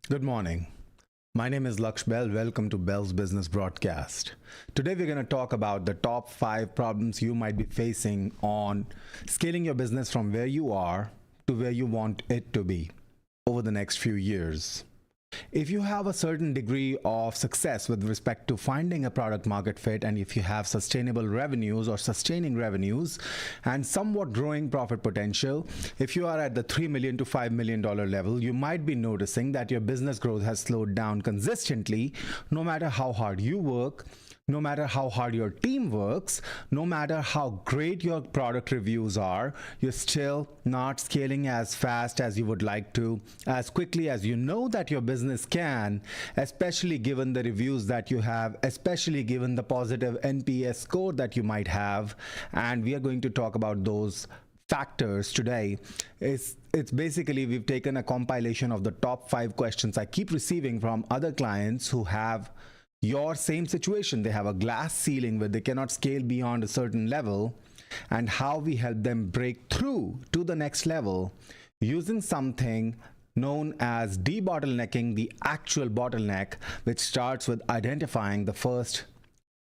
Good morning. My name is Lakshya Behl. Welcome to Behl's Business Broadcast. Today we're going to talk about the top 5 problems you might be facing on scaling your business from where you are to where you want it to be over the next few years. If you have a certain degree of success with respect to finding a product market fit, and if you have sustainable revenues or sustaining revenues and somewhat growing profit potential, if you are at the $3 million to $5 million level, you might be noticing that your business growth has slowed down consistently, no matter how hard you work, no matter how hard your team works, no matter how great your product reviews are, you're still not scaling as fast as you would like to, as quickly as you know that your business can, especially given the reviews that you have, especially given the positive NPS score that you might have. And we are going to talk about those factors today. It's basically, we've taken a compilation of the top 5 questions I keep receiving from other clients who have your same situation. They have a glass ceiling where they cannot scale beyond a certain level, and how we help them break through to the next level using something known as debottlenecking the actual bottleneck, which starts with identifying the first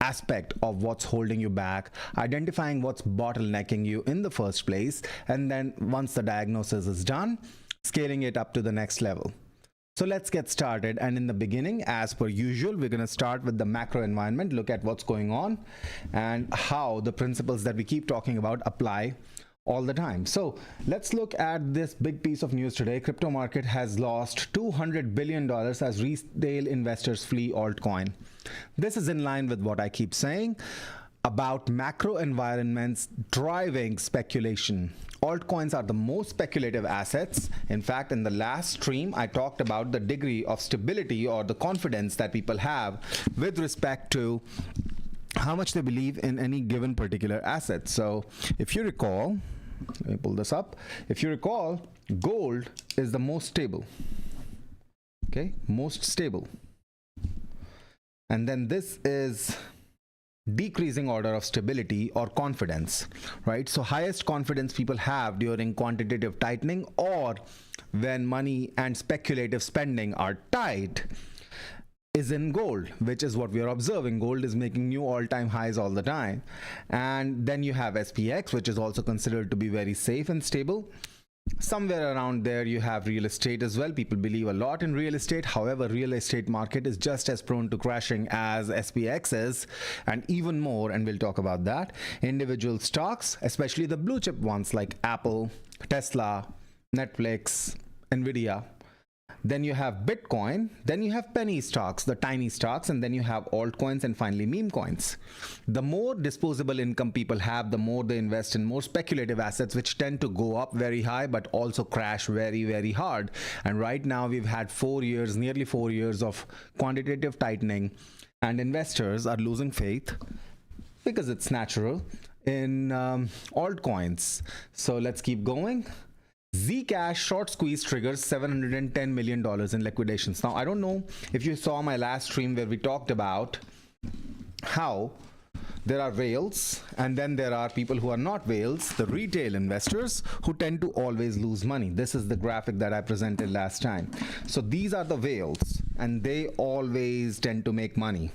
aspect of what's holding you back, identifying what's bottlenecking you in the first place, and then once the diagnosis is done, scaling it up to the next level. So let's get started. And in the beginning, as per usual, we're going to start with the macro environment, look at what's going on and how the principles that we keep talking about apply all the time. So let's look at this big piece of news today. Crypto market has lost $200 billion as retail investors flee altcoin. This is in line with what I keep saying about macro environments driving speculation. Altcoins are the most speculative assets. In fact, in the last stream, I talked about the degree of stability or the confidence that people have with respect to how much they believe in any given particular asset. So if you recall, let me pull this up. If you recall, gold is the most stable. Okay, most stable. And then this is decreasing order of stability or confidence, right? So highest confidence people have during quantitative tightening or when money and speculative spending are tight is in gold, which is what we are observing. Gold is making new all-time highs all the time. And then you have SPX, which is also considered to be very safe and stable. Somewhere around there you have real estate as well. People believe a lot in real estate. However, real estate market is just as prone to crashing as SPX is, and even more, and we'll talk about that. Individual stocks, especially the blue chip ones like Apple, Tesla, Netflix, Nvidia. Then you have Bitcoin, then you have penny stocks, the tiny stocks, and then you have altcoins, and finally meme coins. The more disposable income people have, the more they invest in more speculative assets, which tend to go up very high but also crash very, very hard. And right now we've had 4 years, nearly 4 years of quantitative tightening, and investors are losing faith, because it's natural, in altcoins. So let's keep going. Zcash short squeeze triggers $710 million in liquidations. Now, I don't know if you saw my last stream where we talked about how there are whales and then there are people who are not whales, the retail investors who tend to always lose money. This is the graphic that I presented last time. So these are the whales, and they always tend to make money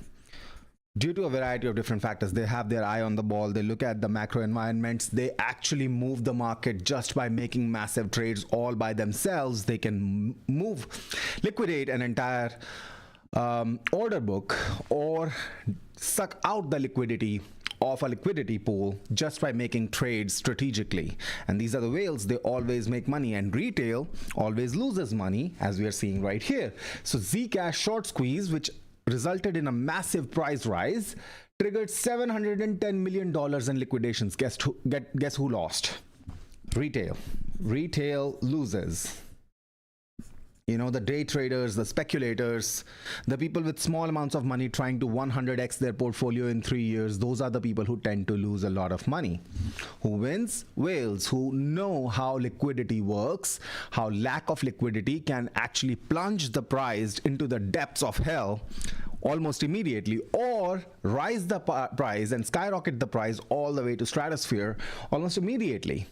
due to a variety of different factors. They have their eye on the ball. They look at the macro environments. They actually move the market just by making massive trades all by themselves. They can liquidate an entire order book or suck out the liquidity of a liquidity pool just by making trades strategically. And these are the whales. They always make money, and retail always loses money, as we are seeing right here. So Zcash short squeeze, which resulted in a massive price rise, triggered $710 million in liquidations. Guess who lost? Retail. Retail loses. You know, the day traders, the speculators, the people with small amounts of money trying to 100x their portfolio in 3 years, those are the people who tend to lose a lot of money. Who wins? Whales, who know how liquidity works, how lack of liquidity can actually plunge the price into the depths of hell almost immediately, or rise the price and skyrocket the price all the way to stratosphere almost immediately.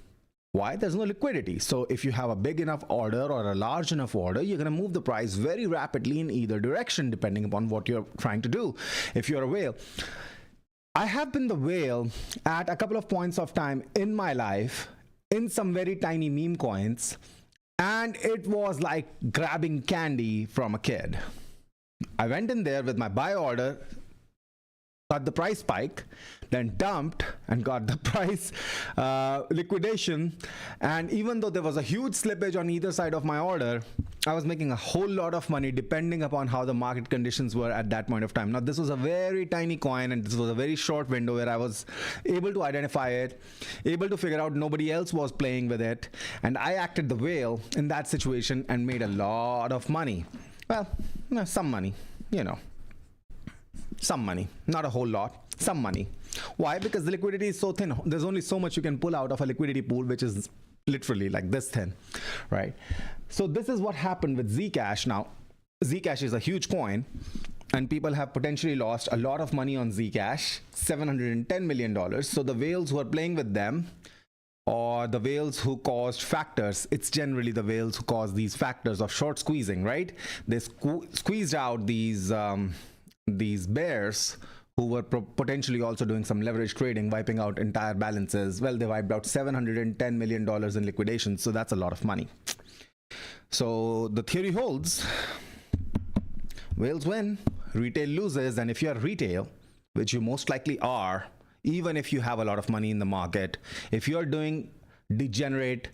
Why? There's no liquidity. So if you have a big enough order or a large enough order, you're going to move the price very rapidly in either direction, depending upon what you're trying to do. If you're a whale, I have been the whale at a couple of points of time in my life in some very tiny meme coins, and it was like grabbing candy from a kid. I went in there with my buy order, got the price spike, then dumped and got the price liquidation. And even though there was a huge slippage on either side of my order, I was making a whole lot of money depending upon how the market conditions were at that point of time. Now, this was a very tiny coin, and this was a very short window where I was able to identify it, able to figure out nobody else was playing with it, and I acted the whale in that situation and made a lot of money. Well, some money, some money, not a whole lot, some money. Why? Because the liquidity is so thin. There's only so much you can pull out of a liquidity pool, which is literally like this thin, right? So this is what happened with Zcash. Now, Zcash is a huge coin, and people have potentially lost a lot of money on Zcash, $710 million. So the whales who are playing with them, or the whales who caused factors, it's generally the whales who cause these factors of short squeezing, right? They squeezed out these bears who were potentially also doing some leverage trading, wiping out entire balances. Well, they wiped out $710 million in liquidation, so that's a lot of money. So the theory holds, whales win, retail loses, and if you're retail, which you most likely are, even if you have a lot of money in the market, if you're doing degenerate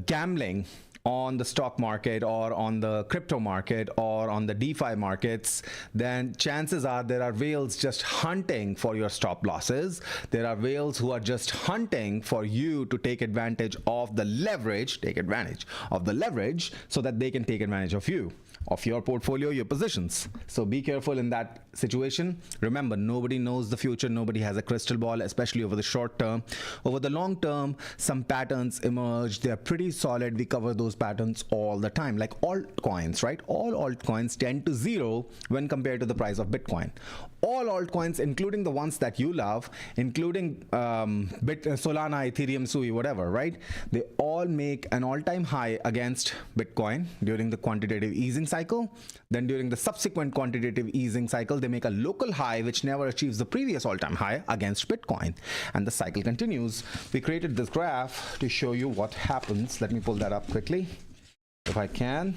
gambling on the stock market or on the crypto market or on the DeFi markets, then chances are there are whales just hunting for your stop losses. There are whales who are just hunting for you to take advantage of the leverage, so that they can take advantage of you, of your portfolio, your positions. So be careful in that situation. Remember, nobody knows the future. Nobody has a crystal ball, especially over the short term. Over the long term, some patterns emerge. They're pretty solid. We cover those patterns all the time, like altcoins, right? All altcoins tend to zero when compared to the price of Bitcoin. All altcoins, including the ones that you love, including Solana, Ethereum, Sui, whatever, right? They all make an all-time high against Bitcoin during the quantitative easing cycle. Then during the subsequent quantitative easing cycle, they make a local high which never achieves the previous all-time high against Bitcoin. And the cycle continues. We created this graph to show you what happens. Let me pull that up quickly, if I can.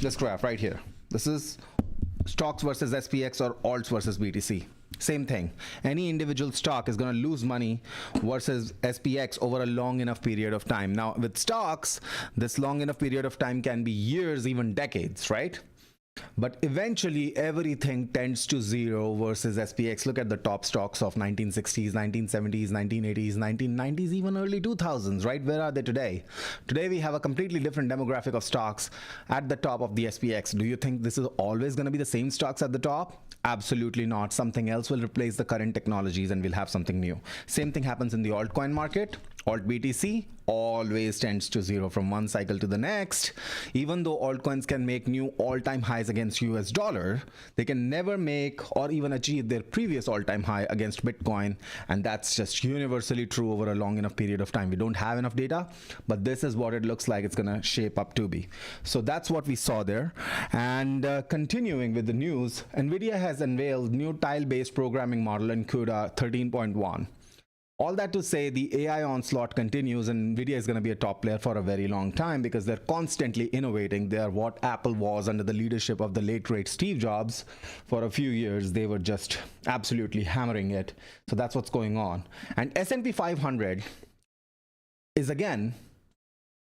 This graph right here. This is stocks versus SPX or alts versus BTC. Same thing. Any individual stock is going to lose money versus SPX over a long enough period of time. Now, with stocks, this long enough period of time can be years, even decades, right? But eventually, everything tends to zero versus SPX. Look at the top stocks of 1960s, 1970s, 1980s, 1990s, even early 2000s, right? Where are they today? Today, we have a completely different demographic of stocks at the top of the SPX. Do you think this is always going to be the same stocks at the top? Absolutely not. Something else will replace the current technologies and we'll have something new. Same thing happens in the altcoin market. Alt BTC always tends to zero from one cycle to the next. Even though altcoins can make new all-time highs against US dollar, they can never make or even achieve their previous all-time high against Bitcoin. And that's just universally true over a long enough period of time. We don't have enough data, but this is what it looks like it's going to shape up to be. So that's what we saw there. And continuing with the news, NVIDIA has unveiled new tile-based programming model in CUDA 13.1. All that to say, the AI onslaught continues, and NVIDIA is going to be a top player for a very long time because they're constantly innovating. They are what Apple was under the leadership of the late great Steve Jobs. For a few years, they were just absolutely hammering it. So that's what's going on. And S&P 500 is again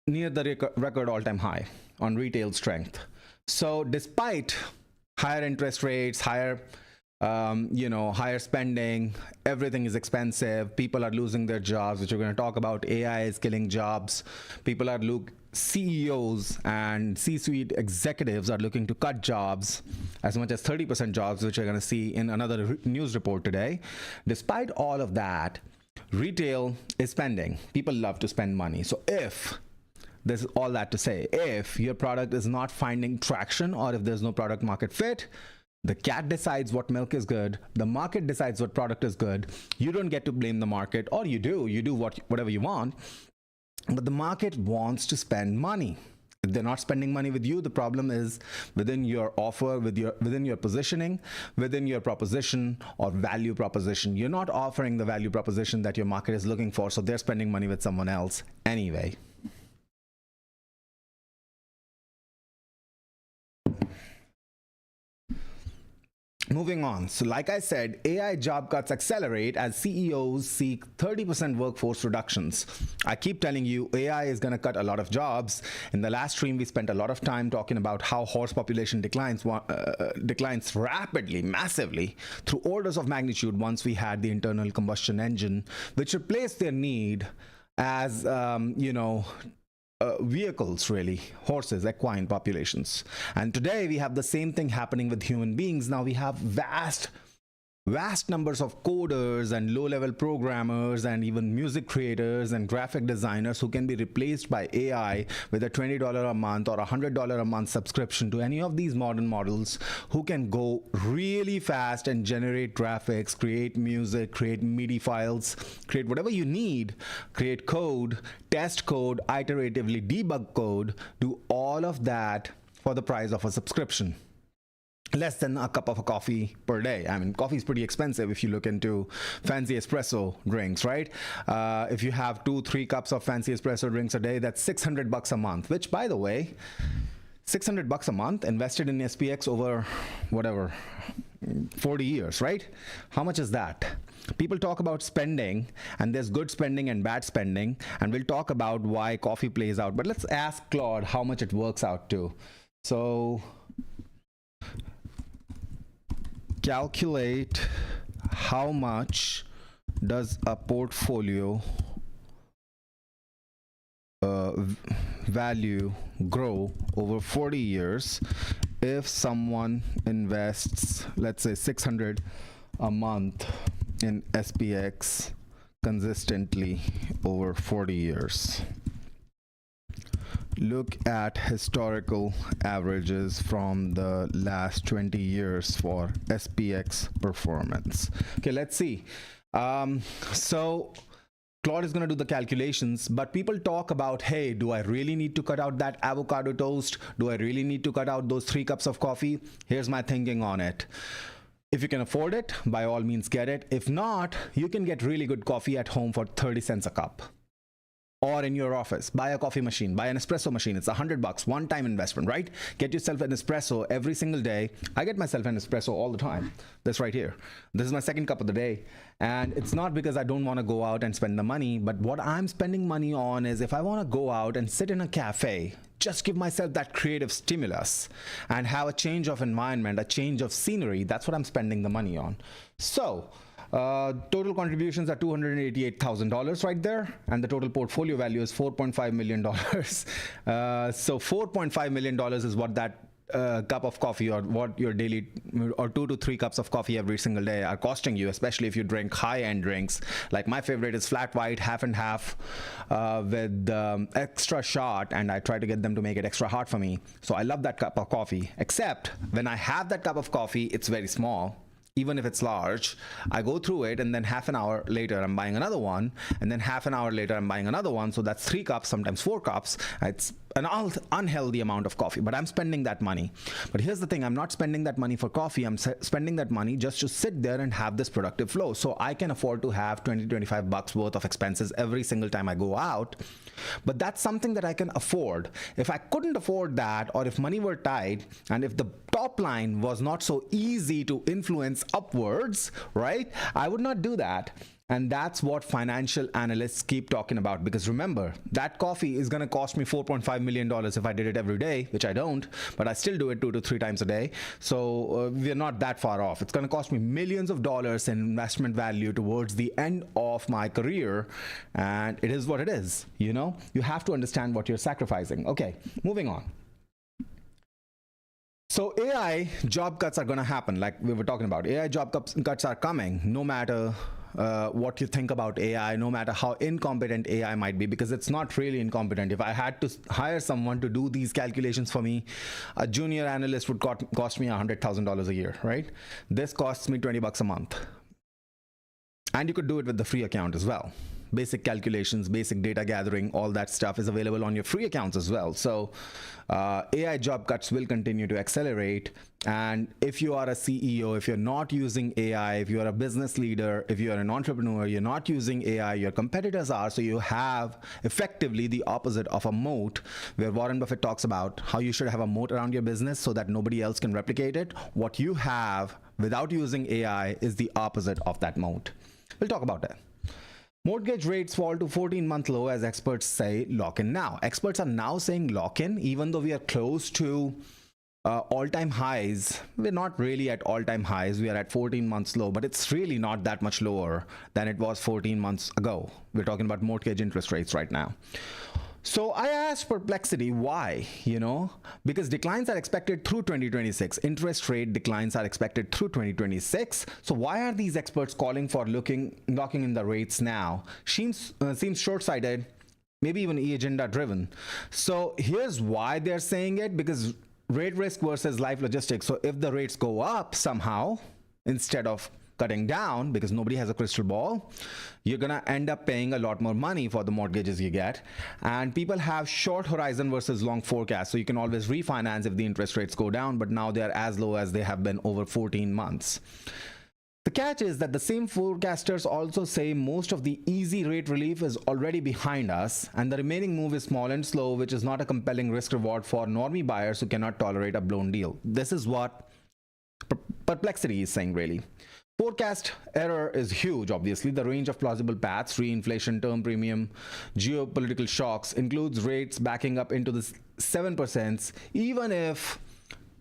near the record all-time high on retail strength. So despite higher interest rates, higher spending, everything is expensive, people are losing their jobs, which we're going to talk about. AI is killing jobs. People are CEOs and C-suite executives are looking to cut jobs, as much as 30% jobs, which we're going to see in another news report today. Despite all of that, retail is spending. People love to spend money. So if this is all that to say, if your product is not finding traction or if there's no product market fit, The cat decides what milk is good. The market decides what product is good. You don't get to blame the market, or you do. You do whatever you want. But the market wants to spend money. If they're not spending money with you, the problem is within your offer, within your positioning, within your proposition or value proposition. You're not offering the value proposition that your market is looking for, so they're spending money with someone else anyway. Moving on. So like I said, AI job cuts accelerate as CEOs seek 30% workforce reductions. I keep telling you, AI is going to cut a lot of jobs. In the last stream, we spent a lot of time talking about how horse population declines rapidly, massively, through orders of magnitude once we had the internal combustion engine, which replaced their need as, vehicles, really, horses, equine populations. And today we have the same thing happening with human beings. Now we have vast numbers of coders and low-level programmers and even music creators and graphic designers who can be replaced by AI with a $20 a month or $100 a month subscription to any of these modern models, who can go really fast and generate graphics, create music, create MIDI files, create whatever you need, create code, test code, iteratively debug code, do all of that for the price of a subscription. Less than a cup of coffee per day. I mean, coffee is pretty expensive if you look into fancy espresso drinks, right? If you have 2-3 cups of fancy espresso drinks a day, that's $600 a month, which, by the way, $600 a month invested in SPX over whatever, 40 years, right? How much is that? People talk about spending, and there's good spending and bad spending, and we'll talk about why coffee plays out. But let's ask Claude how much it works out to. So calculate how much does a portfolio value grow over 40 years if someone invests, let's say, 600 a month in SPX consistently over 40 years. Look at historical averages from the last 20 years for SPX performance. Okay, let's see. So Claude is going to do the calculations, but people talk about, hey, do I really need to cut out that avocado toast? Do I really need to cut out those 3 cups of coffee? Here's my thinking on it. If you can afford it, by all means get it. If not, you can get really good coffee at home for 30 cents a cup. Or in your office, buy a coffee machine, buy an espresso machine. It's $100, one-time investment, right? Get yourself an espresso every single day. I get myself an espresso all the time. This right here. This is my second cup of the day. And it's not because I don't want to go out and spend the money, but what I'm spending money on is if I want to go out and sit in a cafe, just give myself that creative stimulus and have a change of environment, a change of scenery. That's what I'm spending the money on. So total contributions are $288,000 right there, and the total portfolio value is $4.5 million. So $4.5 million is what that cup of coffee, or what your daily, or 2 to 3 cups of coffee every single day are costing you, especially if you drink high-end drinks. Like my favorite is flat white, half and half, with extra shot, and I try to get them to make it extra hot for me. So I love that cup of coffee, except when I have that cup of coffee, it's very small. Even if it's large, I go through it, and then half an hour later I'm buying another one, and then half an hour later I'm buying another one. So that's 3 cups, sometimes 4 cups. It's an unhealthy amount of coffee, but I'm spending that money. But here's the thing, I'm not spending that money for coffee. I'm spending that money just to sit there and have this productive flow. So I can afford to have $20-25 worth of expenses every single time I go out. But that's something that I can afford. If I couldn't afford that, or if money were tight, and if the top line was not so easy to influence upwards, right, I would not do that. And that's what financial analysts keep talking about, because remember, that coffee is going to cost me $4.5 million if I did it every day, which I don't, but I still do it 2 to 3 times a day. So we're not that far off. It's going to cost me millions of dollars in investment value towards the end of my career. And it is what it is. You know, you have to understand what you're sacrificing. Okay, moving on. So AI job cuts are going to happen, like we were talking about. AI job cuts are coming, no matter what you think about AI, no matter how incompetent AI might be, because it's not really incompetent. If I had to hire someone to do these calculations for me, a junior analyst would cost me $100,000 a year, right? This costs me $20 a month. And you could do it with the free account as well. Basic calculations, basic data gathering, all that stuff is available on your free accounts as well. So AI job cuts will continue to accelerate. And if you are a CEO, if you're not using AI, if you're a business leader, if you're an entrepreneur, you're not using AI, your competitors are. So you have effectively the opposite of a moat, where Warren Buffett talks about how you should have a moat around your business so that nobody else can replicate it. What you have without using AI is the opposite of that moat. We'll talk about that. Mortgage rates fall to 14-month low as experts say lock in now. Experts are now saying lock in, even though we are close to all-time highs. We're not really at all-time highs. We are at 14 months low, but it's really not that much lower than it was 14 months ago. We're talking about mortgage interest rates right now. So I asked Perplexity why, because declines are expected through 2026. Interest rate declines are expected through 2026. So why are these experts calling for locking in the rates now? Seems short-sighted, maybe even agenda driven. So here's why they're saying it, because rate risk versus life logistics. So if the rates go up somehow, instead of cutting down, because nobody has a crystal ball, you're gonna end up paying a lot more money for the mortgages you get. And people have short horizon versus long forecast, so you can always refinance if the interest rates go down, but now they're as low as they have been over 14 months. The catch is that the same forecasters also say most of the easy rate relief is already behind us, and the remaining move is small and slow, which is not a compelling risk reward for normie buyers who cannot tolerate a blown deal. This is what Perplexity is saying, really. Forecast error is huge, obviously. The range of plausible paths, reinflation, term premium, geopolitical shocks, includes rates backing up into the 7%, even if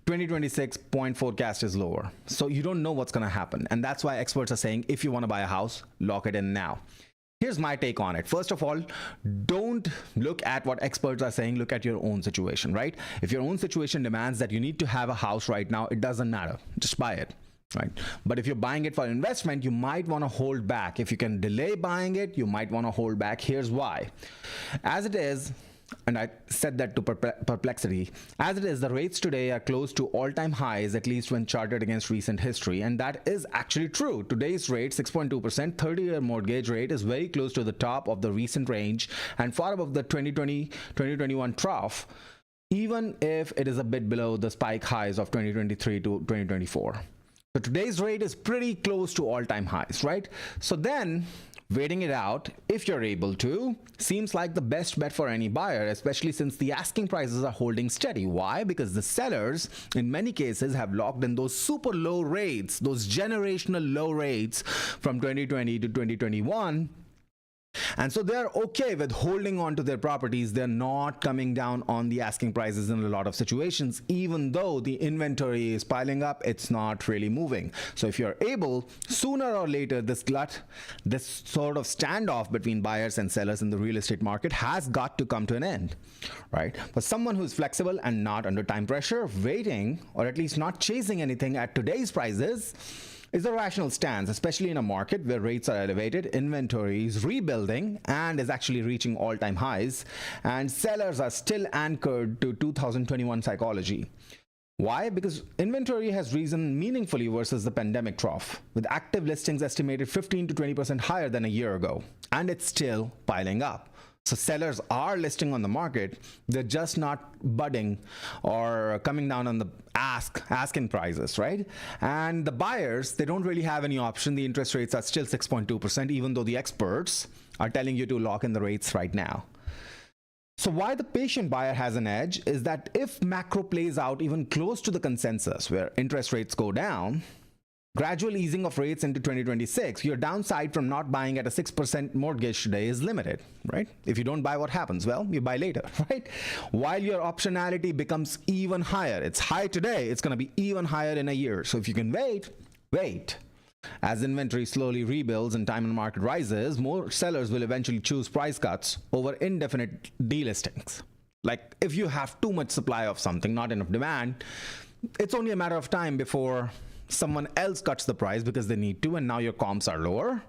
2026 point forecast is lower. So you don't know what's going to happen. And that's why experts are saying, if you want to buy a house, lock it in now. Here's my take on it. First of all, don't look at what experts are saying. Look at your own situation, right? If your own situation demands that you need to have a house right now, it doesn't matter. Just buy it. Right. But if you're buying it for investment, you might want to hold back. If you can delay buying it, you might want to hold back. Here's why. As it is, and I said that to Perplexity, as it is, the rates today are close to all-time highs, at least when charted against recent history. And that is actually true. Today's rate, 6.2%, 30-year mortgage rate, is very close to the top of the recent range and far above the 2020-2021 trough, even if it is a bit below the spike highs of 2023 to 2024. So today's rate is pretty close to all-time highs, right? So then, waiting it out, if you're able to, seems like the best bet for any buyer, especially since the asking prices are holding steady. Why? Because the sellers, in many cases, have locked in those super low rates, those generational low rates from 2020 to 2021. And so they're okay with holding on to their properties. They're not coming down on the asking prices in a lot of situations. Even though the inventory is piling up, it's not really moving. So if you're able, sooner or later, this sort of standoff between buyers and sellers in the real estate market has got to come to an end, right? For someone who's flexible and not under time pressure, waiting, or at least not chasing anything at today's prices, is a rational stance, especially in a market where rates are elevated, inventory is rebuilding and is actually reaching all-time highs, and sellers are still anchored to 2021 psychology. Why? Because inventory has risen meaningfully versus the pandemic trough, with active listings estimated 15 to 20% higher than a year ago, and it's still piling up. So sellers are listing on the market, they're just not budding or coming down on the asking prices, right? And the buyers, they don't really have any option. The interest rates are still 6.2%, even though the experts are telling you to lock in the rates right now. So why the patient buyer has an edge is that if macro plays out even close to the consensus, where interest rates go down, gradual easing of rates into 2026, your downside from not buying at a 6% mortgage today is limited, right? If you don't buy, what happens? Well, you buy later, right? While your optionality becomes even higher. It's high today, it's going to be even higher in a year. So if you can wait. As inventory slowly rebuilds and time in the market rises, more sellers will eventually choose price cuts over indefinite delistings. Like if you have too much supply of something, not enough demand, it's only a matter of time before someone else cuts the price because they need to, and now your comps are lower,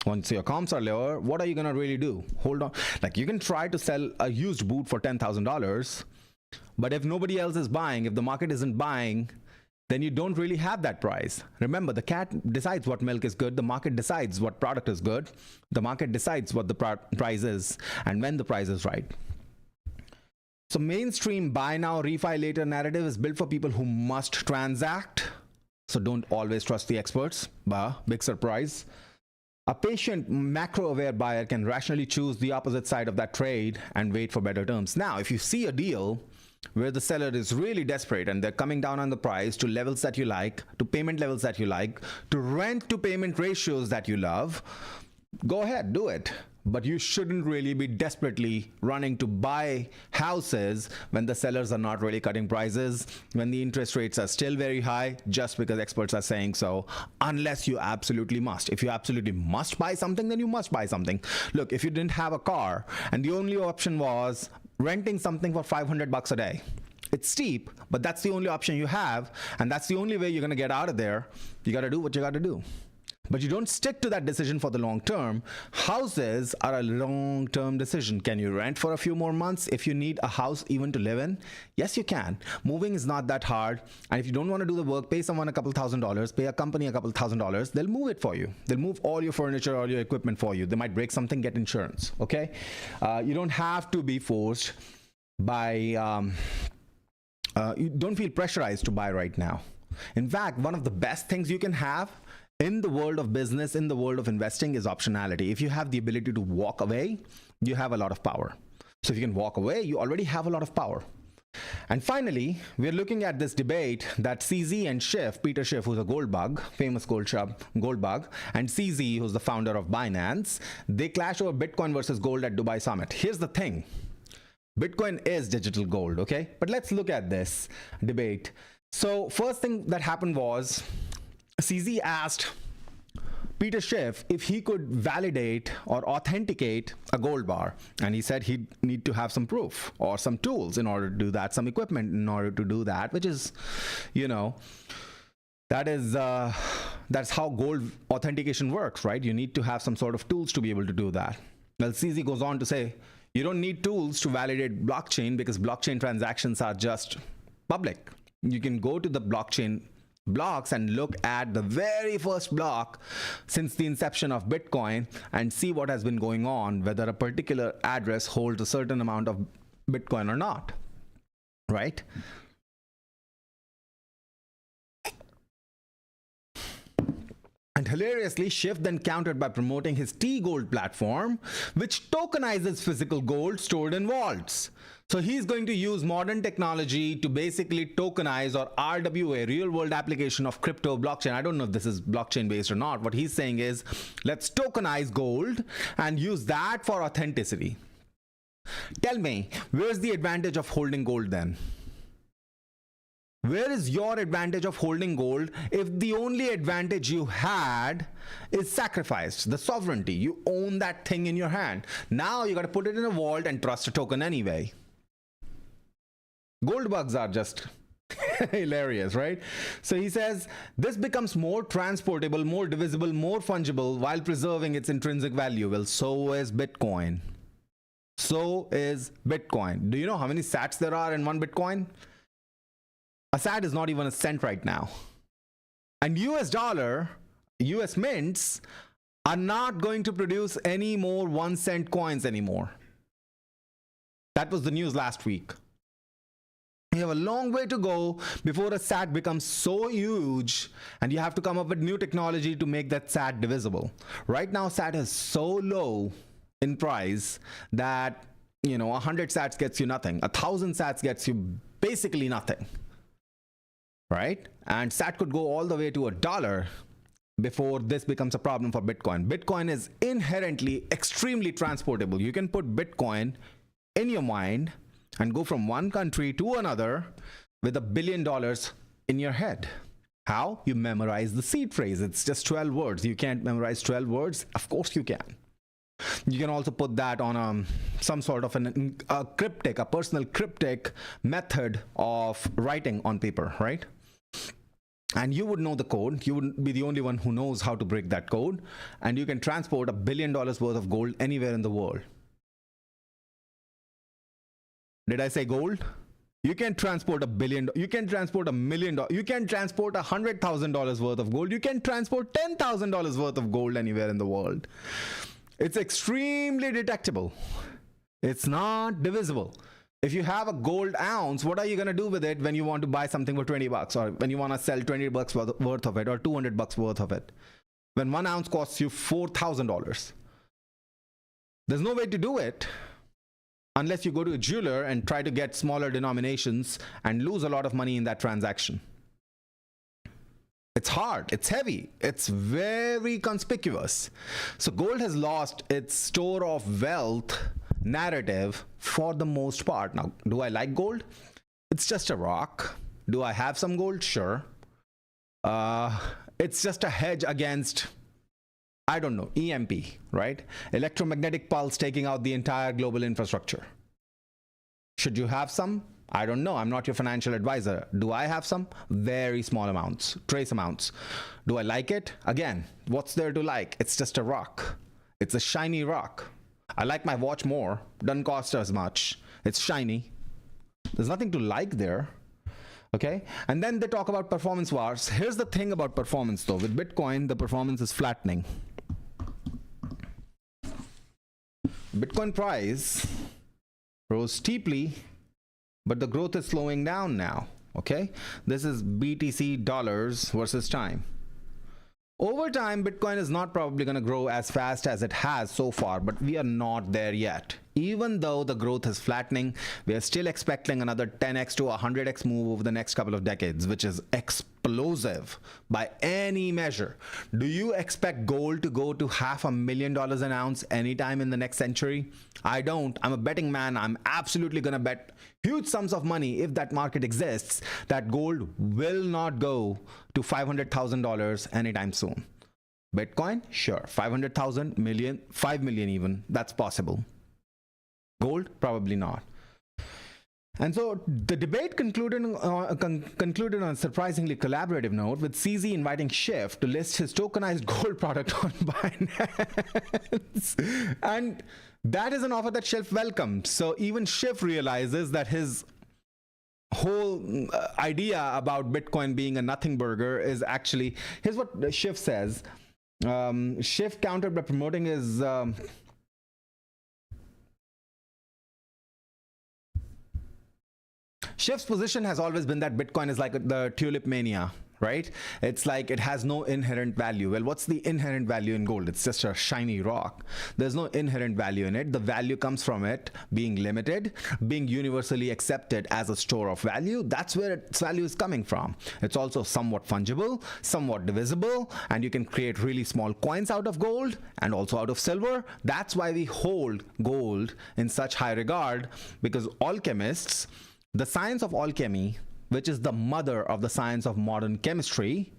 Once your comps are lower, what are you going to really do? Hold on. Like, you can try to sell a used boot for $10,000, but if nobody else is buying, if the market isn't buying, then you don't really have that price. Remember, the cat decides what milk is good. The market decides what product is good. The market decides what the price is and when the price is right. So mainstream buy now, refi later narrative is built for people who must transact. So don't always trust the experts. Big surprise. A patient, macro-aware buyer can rationally choose the opposite side of that trade and wait for better terms. Now, if you see a deal where the seller is really desperate and they're coming down on the price to levels that you like, to payment levels that you like, to rent to payment ratios that you love, go ahead, do it. But you shouldn't really be desperately running to buy houses when the sellers are not really cutting prices, when the interest rates are still very high, just because experts are saying so, unless you absolutely must. If you absolutely must buy something, then you must buy something. Look, if you didn't have a car and the only option was renting something for $500 a day, it's steep, but that's the only option you have, and that's the only way you're going to get out of there. You got to do what you got to do. But you don't stick to that decision for the long term. Houses are a long-term decision. Can you rent for a few more months if you need a house even to live in? Yes, you can. Moving is not that hard. And if you don't want to do the work, pay someone a couple $1,000s, pay a company a couple $1,000s. They'll move it for you. They'll move all your furniture, all your equipment for you. They might break something, get insurance. Okay? You don't have to be forced by, you don't feel pressurized to buy right now. In fact, one of the best things you can have in the world of business, in the world of investing, is optionality. If you have the ability to walk away, you have a lot of power. So if you can walk away, you already have a lot of power. And finally, we're looking at this debate that CZ and Schiff, Peter Schiff, who's a gold bug, famous gold bug, and CZ, who's the founder of Binance, they clash over Bitcoin versus gold at Dubai Summit. Here's the thing. Bitcoin is digital gold, okay? But let's look at this debate. So first thing that happened was CZ asked Peter Schiff if he could validate or authenticate a gold bar. And he said he'd need to have some proof or some tools in order to do that, some equipment in order to do that, which is, you know, that's how gold authentication works, right? You need to have some sort of tools to be able to do that. Well, CZ goes on to say, you don't need tools to validate blockchain because blockchain transactions are just public. You can go to the blockchain blocks and look at the very first block since the inception of Bitcoin and see what has been going on, whether a particular address holds a certain amount of Bitcoin or not, right? And hilariously, Schiff then countered by promoting his T-Gold platform, which tokenizes physical gold stored in vaults. So he's going to use modern technology to basically tokenize, or RWA, real world application of crypto blockchain. I don't know if this is blockchain based or not. What he's saying is, let's tokenize gold and use that for authenticity. Tell me, where's the advantage of holding gold then? Where is your advantage of holding gold if the only advantage you had is sacrificed, the sovereignty? You own that thing in your hand. Now you got to put it in a vault and trust a token anyway. Gold bugs are just hilarious, right? So he says this becomes more transportable, more divisible, more fungible while preserving its intrinsic value. Well, so is Bitcoin. So is Bitcoin. Do you know how many sats there are in one Bitcoin? A sat is not even a cent right now. And US dollar, US mints are not going to produce any more 1 cent coins anymore. That was the news last week. You have a long way to go before a SAT becomes so huge and you have to come up with new technology to make that SAT divisible. Right now, SAT is so low in price that, you know, 100 sats gets you nothing. 1,000 sats gets you basically nothing, right? And SAT could go all the way to $1 before this becomes a problem for Bitcoin. Bitcoin is inherently extremely transportable. You can put Bitcoin in your mind and go from one country to another with $1 billion in your head. How? You memorize the seed phrase. It's just 12 words. You can't memorize 12 words? Of course you can. You can also put that on some sort of a cryptic, a personal cryptic method of writing on paper, right? and you would know the code. You would be the only one who knows how to break that code, and you can transport $1 billion worth of gold anywhere in the world. Did I say gold? You can transport $1 billion, you can transport $1 million, you can transport $100,000 worth of gold, you can transport $10,000 worth of gold anywhere in the world. It's extremely detectable. It's not divisible. If you have a gold ounce, what are you going to do with it when you want to buy something for 20 bucks, or when you want to sell 20 bucks worth of it, or 200 bucks worth of it, when 1 ounce costs you $4,000? There's no way to do it unless you go to a jeweler and try to get smaller denominations and lose a lot of money in that transaction. It's hard, it's heavy, it's very conspicuous. So gold has lost its store of wealth narrative for the most part. Now, do I like gold? It's just a rock. Do I have some gold? Sure. It's just a hedge against, I don't know, EMP, right? Electromagnetic pulse taking out the entire global infrastructure. Should you have some? I don't know. I'm not your financial advisor. Do I have some? Very small amounts, trace amounts. Do I like it? Again, what's there to like? It's just a rock. It's a shiny rock. I like my watch more. Doesn't cost as much. It's shiny. There's nothing to like there. Okay. And then they talk about performance wars. Here's the thing about performance though. With Bitcoin, the performance is flattening. Bitcoin price rose steeply, but the growth is slowing down now. Okay. This is BTC dollars versus time. Over time, Bitcoin is not probably going to grow as fast as it has so far, but we are not there yet. Even though the growth is flattening, we are still expecting another 10x to 100x move over the next couple of decades, which is explosive by any measure. Do you expect gold to go to $500,000 an ounce anytime in the next century? I don't. I'm a betting man. I'm absolutely going to bet huge sums of money, if that market exists, that gold will not go to $500,000 anytime soon. Bitcoin, sure, 500,000, million, 5 million even, that's possible. Gold, probably not. And so the debate concluded on a surprisingly collaborative note, with CZ inviting Schiff to list his tokenized gold product on Binance. And that is an offer that Schiff welcomed. So even Schiff realizes that his whole idea about Bitcoin being a nothing burger is actually, here's what Schiff says. Schiff countered by promoting his Schiff's position has always been that Bitcoin is like the tulip mania, right? It's like it has no inherent value. Well, what's the inherent value in gold? It's just a shiny rock. There's no inherent value in it. The value comes from it being limited, being universally accepted as a store of value. That's where its value is coming from. It's also somewhat fungible, somewhat divisible, and you can create really small coins out of gold and also out of silver. That's why we hold gold in such high regard, because alchemists, the science of alchemy, which is the mother of the science of modern chemistry,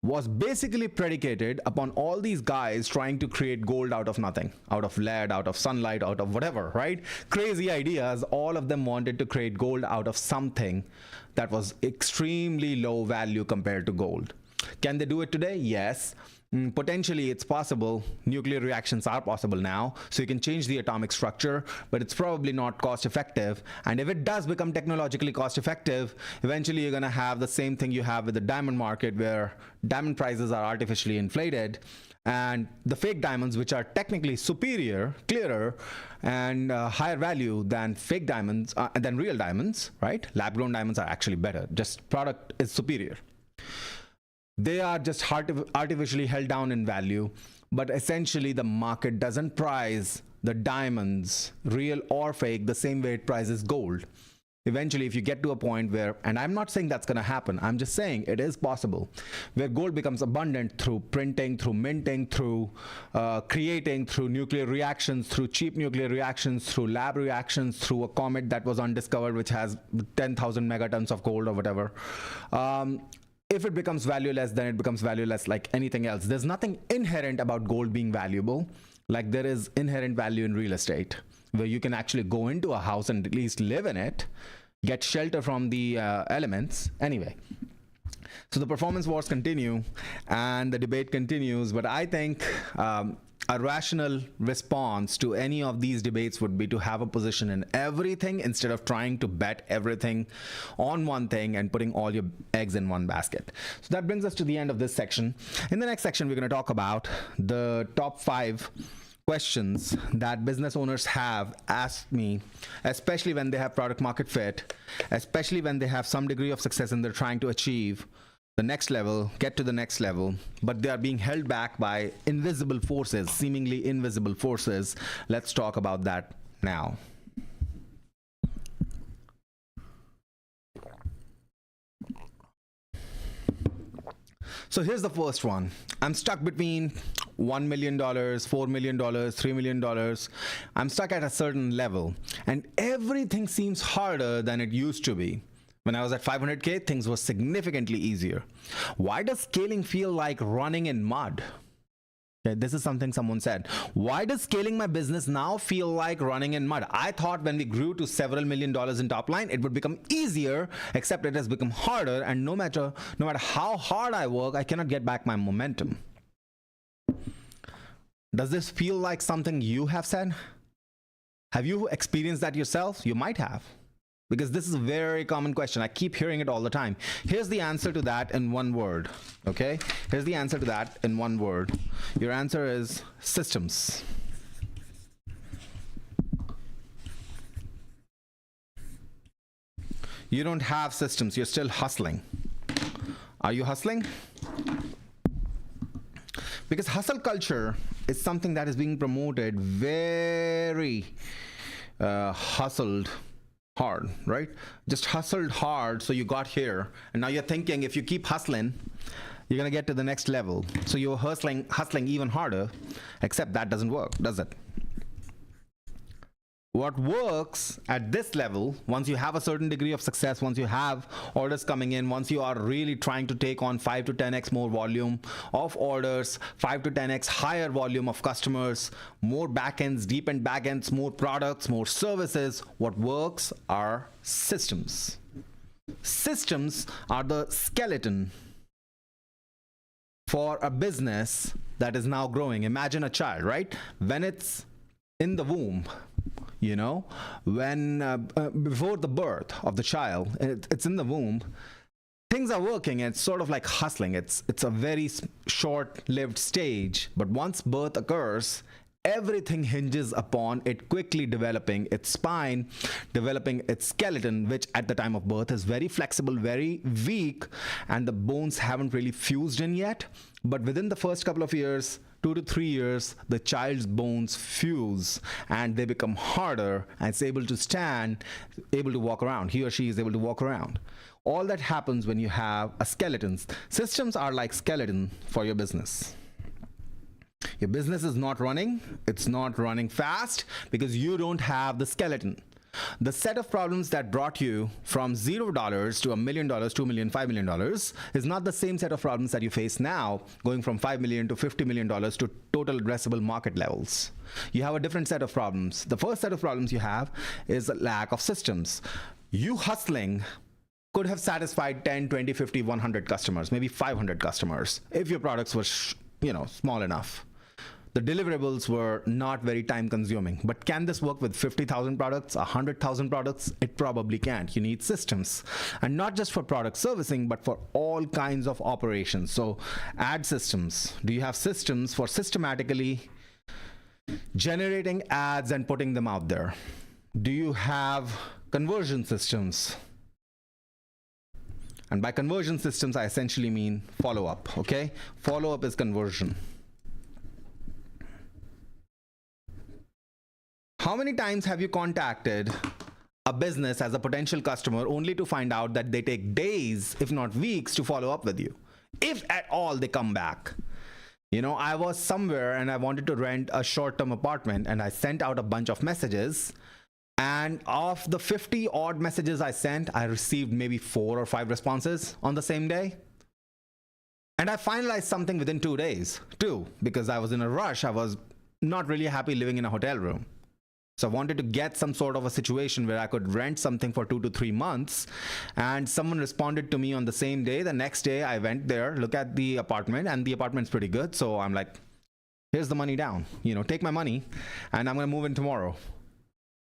was basically predicated upon all these guys trying to create gold out of nothing, out of lead, out of sunlight, out of whatever, right? Crazy ideas. All of them wanted to create gold out of something that was extremely low value compared to gold. Can they do it today? Yes. Potentially it's possible. Nuclear reactions are possible now, so you can change the atomic structure, but it's probably not cost effective. And if it does become technologically cost effective, eventually you're going to have the same thing you have with the diamond market, where diamond prices are artificially inflated, and the fake diamonds, which are technically superior, clearer, and higher value than fake diamonds, than real diamonds, right? Lab-grown diamonds are actually better. Just product is superior. They are just artificially held down in value, but essentially the market doesn't price the diamonds, real or fake, the same way it prices gold. Eventually, if you get to a point where, and I'm not saying that's going to happen, I'm just saying it is possible, where gold becomes abundant through printing, through minting, through creating, through nuclear reactions, through cheap nuclear reactions, through lab reactions, through a comet that was undiscovered, which has 10,000 megatons of gold or whatever. If it becomes valueless, then it becomes valueless like anything else. There's nothing inherent about gold being valuable, like there is inherent value in real estate, where you can actually go into a house and at least live in it, get shelter from the elements. Anyway, So the performance wars continue and the debate continues, but I think a rational response to any of these debates would be to have a position in everything instead of trying to bet everything on one thing and putting all your eggs in one basket. So that brings us to the end of this section. In the next section, we're going to talk about the top 5 questions that business owners have asked me, especially when they have product market fit, especially when they have some degree of success and they're trying to achieve the next level, get to the next level, but they are being held back by invisible forces, seemingly invisible forces. Let's talk about that now. So here's the first one. I'm stuck between $1 million, $4 million, $3 million. I'm stuck at a certain level, and everything seems harder than it used to be. When I was at 500K, things were significantly easier. Why does scaling feel like running in mud? Okay, this is something someone said. Why does scaling my business now feel like running in mud? I thought when we grew to several $1 million in top line, it would become easier, except it has become harder, and no matter how hard I work, I cannot get back my momentum. Does this feel like something you have said? Have you experienced that yourself? You might have. Because this is a very common question. I keep hearing it all the time. Here's the answer to that in one word. Okay? Here's the answer to that in one word. Your answer is systems. You don't have systems. You're still hustling. Are you hustling? Because hustle culture is something that is being promoted very hustled hard, right? Just hustled hard, so you got here, and now you're thinking if you keep hustling, you're gonna get to the next level. So you're hustling even harder, except that doesn't work, does it? What works at this level, once you have a certain degree of success, once you have orders coming in, once you are really trying to take on 5 to 10x more volume of orders, 5 to 10x higher volume of customers, more backends, deep-end backends, more products, more services, what works are systems. Systems are the skeleton for a business that is now growing. Imagine a child, right? When it's in the womb, you know, when before the birth of the child, it's in the womb, things are working, and it's sort of like hustling. It's a very short-lived stage, but once birth occurs, everything hinges upon it quickly developing its spine, developing its skeleton, which at the time of birth is very flexible, very weak, and the bones haven't really fused in yet. But within the first couple of years, 2 to 3 years, the child's bones fuse and they become harder, and it's able to stand, able to walk around. He or she is able to walk around. All that happens when you have a skeleton. Systems are like skeleton for your business. Your business is not running. It's not running fast because you don't have the skeleton. The set of problems that brought you from $0 to $1 million, $2 million, $5 million is not the same set of problems that you face now, going from $5 million to $50 million to total addressable market levels. You have a different set of problems. The first set of problems you have is a lack of systems. You hustling could have satisfied 10, 20, 50, 100 customers, maybe 500 customers, if your products were, small enough. The deliverables were not very time consuming. But can this work with 50,000 products, 100,000 products? It probably can't. You need systems. And not just for product servicing, but for all kinds of operations. So ad systems. Do you have systems for systematically generating ads and putting them out there? Do you have conversion systems? And by conversion systems, I essentially mean follow-up, okay? Follow-up is conversion. How many times have you contacted a business as a potential customer only to find out that they take days, if not weeks, to follow up with you? If at all they come back. I was somewhere and I wanted to rent a short-term apartment, and I sent out a bunch of messages. And of the 50 odd messages I sent, I received maybe 4 or 5 responses on the same day. And I finalized something within 2 days, too, because I was in a rush. I was not really happy living in a hotel room. So I wanted to get some sort of a situation where I could rent something for 2 to 3 months. And someone responded to me on the same day. The next day I went there, look at the apartment, and the apartment's pretty good. So I'm like, here's the money down, take my money and I'm going to move in tomorrow.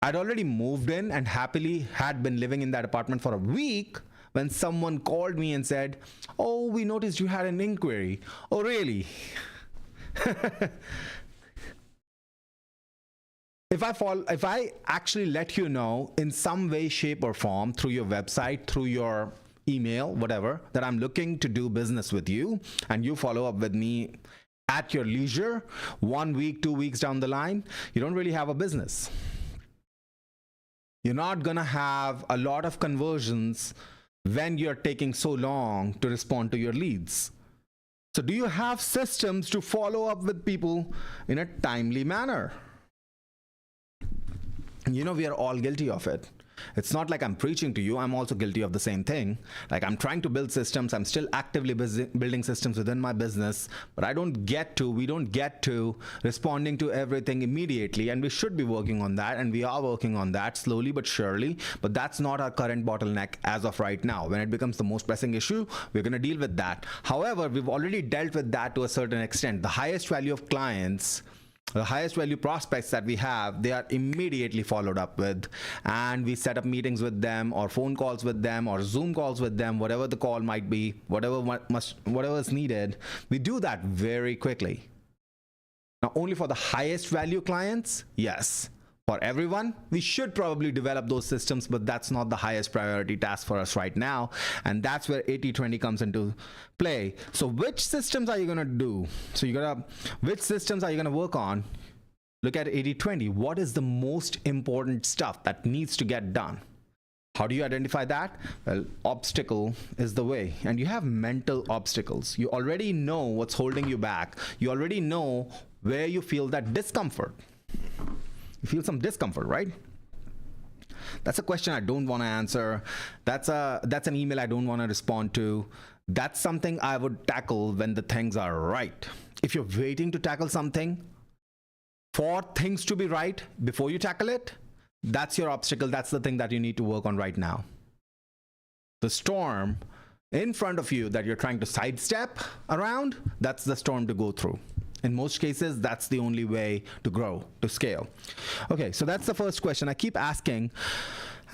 I'd already moved in and happily had been living in that apartment for a week when someone called me and said, oh, we noticed you had an inquiry. Oh, really? If I actually let you know in some way, shape, or form through your website, through your email, whatever, that I'm looking to do business with you, and you follow up with me at your leisure, 1 week, 2 weeks down the line, you don't really have a business. You're not gonna have a lot of conversions when you're taking so long to respond to your leads. So do you have systems to follow up with people in a timely manner? We are all guilty of it. It's not like I'm preaching to you. I'm also guilty of the same thing. Like, I'm trying to build systems. I'm still actively building systems within my business, but we don't get to responding to everything immediately. And we should be working on that. And we are working on that slowly but surely. But that's not our current bottleneck as of right now. When it becomes the most pressing issue, we're going to deal with that. However, we've already dealt with that to a certain extent. The highest value of clients, the highest value prospects that we have, they are immediately followed up with, and we set up meetings with them, or phone calls with them, or Zoom calls with them, whatever the call might be, whatever is needed. We do that very quickly. Now, only for the highest value clients, yes. For everyone, we should probably develop those systems, but that's not the highest priority task for us right now. And that's where 80-20 comes into play. So which systems are you going to do? Which systems are you going to work on? Look at 80-20. What is the most important stuff that needs to get done? How do you identify that? Well, obstacle is the way. And you have mental obstacles. You already know what's holding you back. You already know where you feel that discomfort. You feel some discomfort, right? That's a question I don't want to answer. That's an email I don't want to respond to. That's something I would tackle when the things are right. If you're waiting to tackle something for things to be right before you tackle it, that's your obstacle. That's the thing that you need to work on right now. The storm in front of you that you're trying to sidestep around, that's the storm to go through. In most cases, that's the only way to grow, to scale. Okay, so that's the first question I keep asking.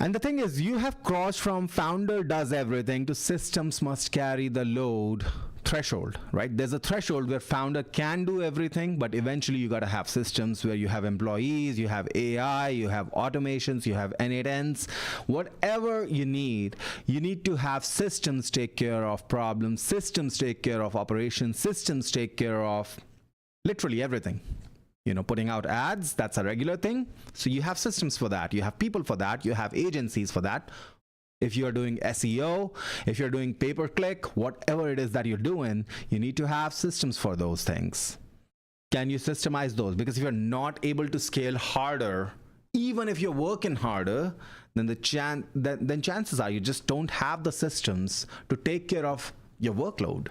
And the thing is, you have crossed from founder does everything to systems must carry the load threshold, right? There's a threshold where founder can do everything, but eventually you got to have systems where you have employees, you have AI, you have automations, you have N8Ns, whatever you need to have systems take care of problems, systems take care of operations, systems take care of literally everything. Putting out ads, that's a regular thing. So you have systems for that. You have people for that. You have agencies for that. If you're doing SEO, if you're doing pay-per-click, whatever it is that you're doing, you need to have systems for those things. Can you systemize those? Because if you're not able to scale harder, even if you're working harder, then then chances are you just don't have the systems to take care of your workload.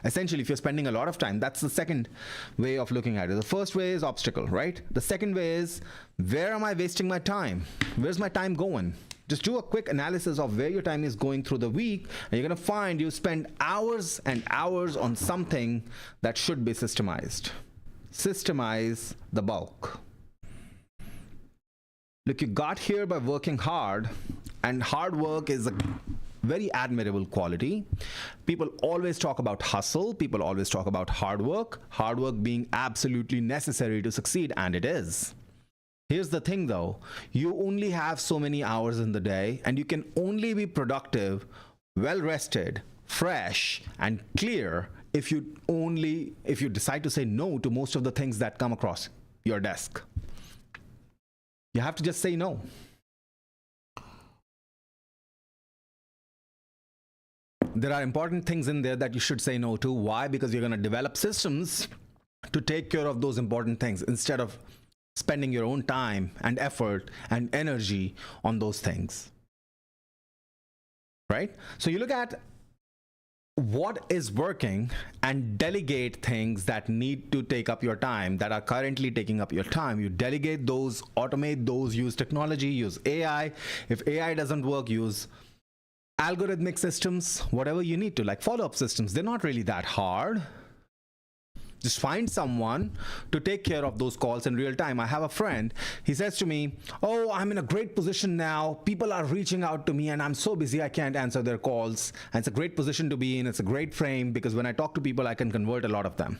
Essentially, if you're spending a lot of time, that's the second way of looking at it. The first way is obstacle, right? The second way is, where am I wasting my time? Where's my time going? Just do a quick analysis of where your time is going through the week, and you're going to find you spend hours and hours on something that should be systemized. Systemize the bulk. Look, you got here by working hard, and hard work is a very admirable quality. People always talk about hustle. People always talk about hard work being absolutely necessary to succeed, and it is. Here's the thing though, you only have so many hours in the day, and you can only be productive, well rested, fresh, and clear if you decide to say no to most of the things that come across your desk. You have to just say no. There are important things in there that you should say no to. Why? Because you're going to develop systems to take care of those important things instead of spending your own time and effort and energy on those things. Right? So you look at what is working and delegate things that need to take up your time, that are currently taking up your time. You delegate those, automate those, use technology, use AI. If AI doesn't work, use algorithmic systems, whatever you need to, like follow-up systems. They're not really that hard. Just find someone to take care of those calls in real time. I have a friend, he says to me, oh, I'm in a great position now. People are reaching out to me and I'm so busy I can't answer their calls. And it's a great position to be in. It's a great frame because when I talk to people, I can convert a lot of them.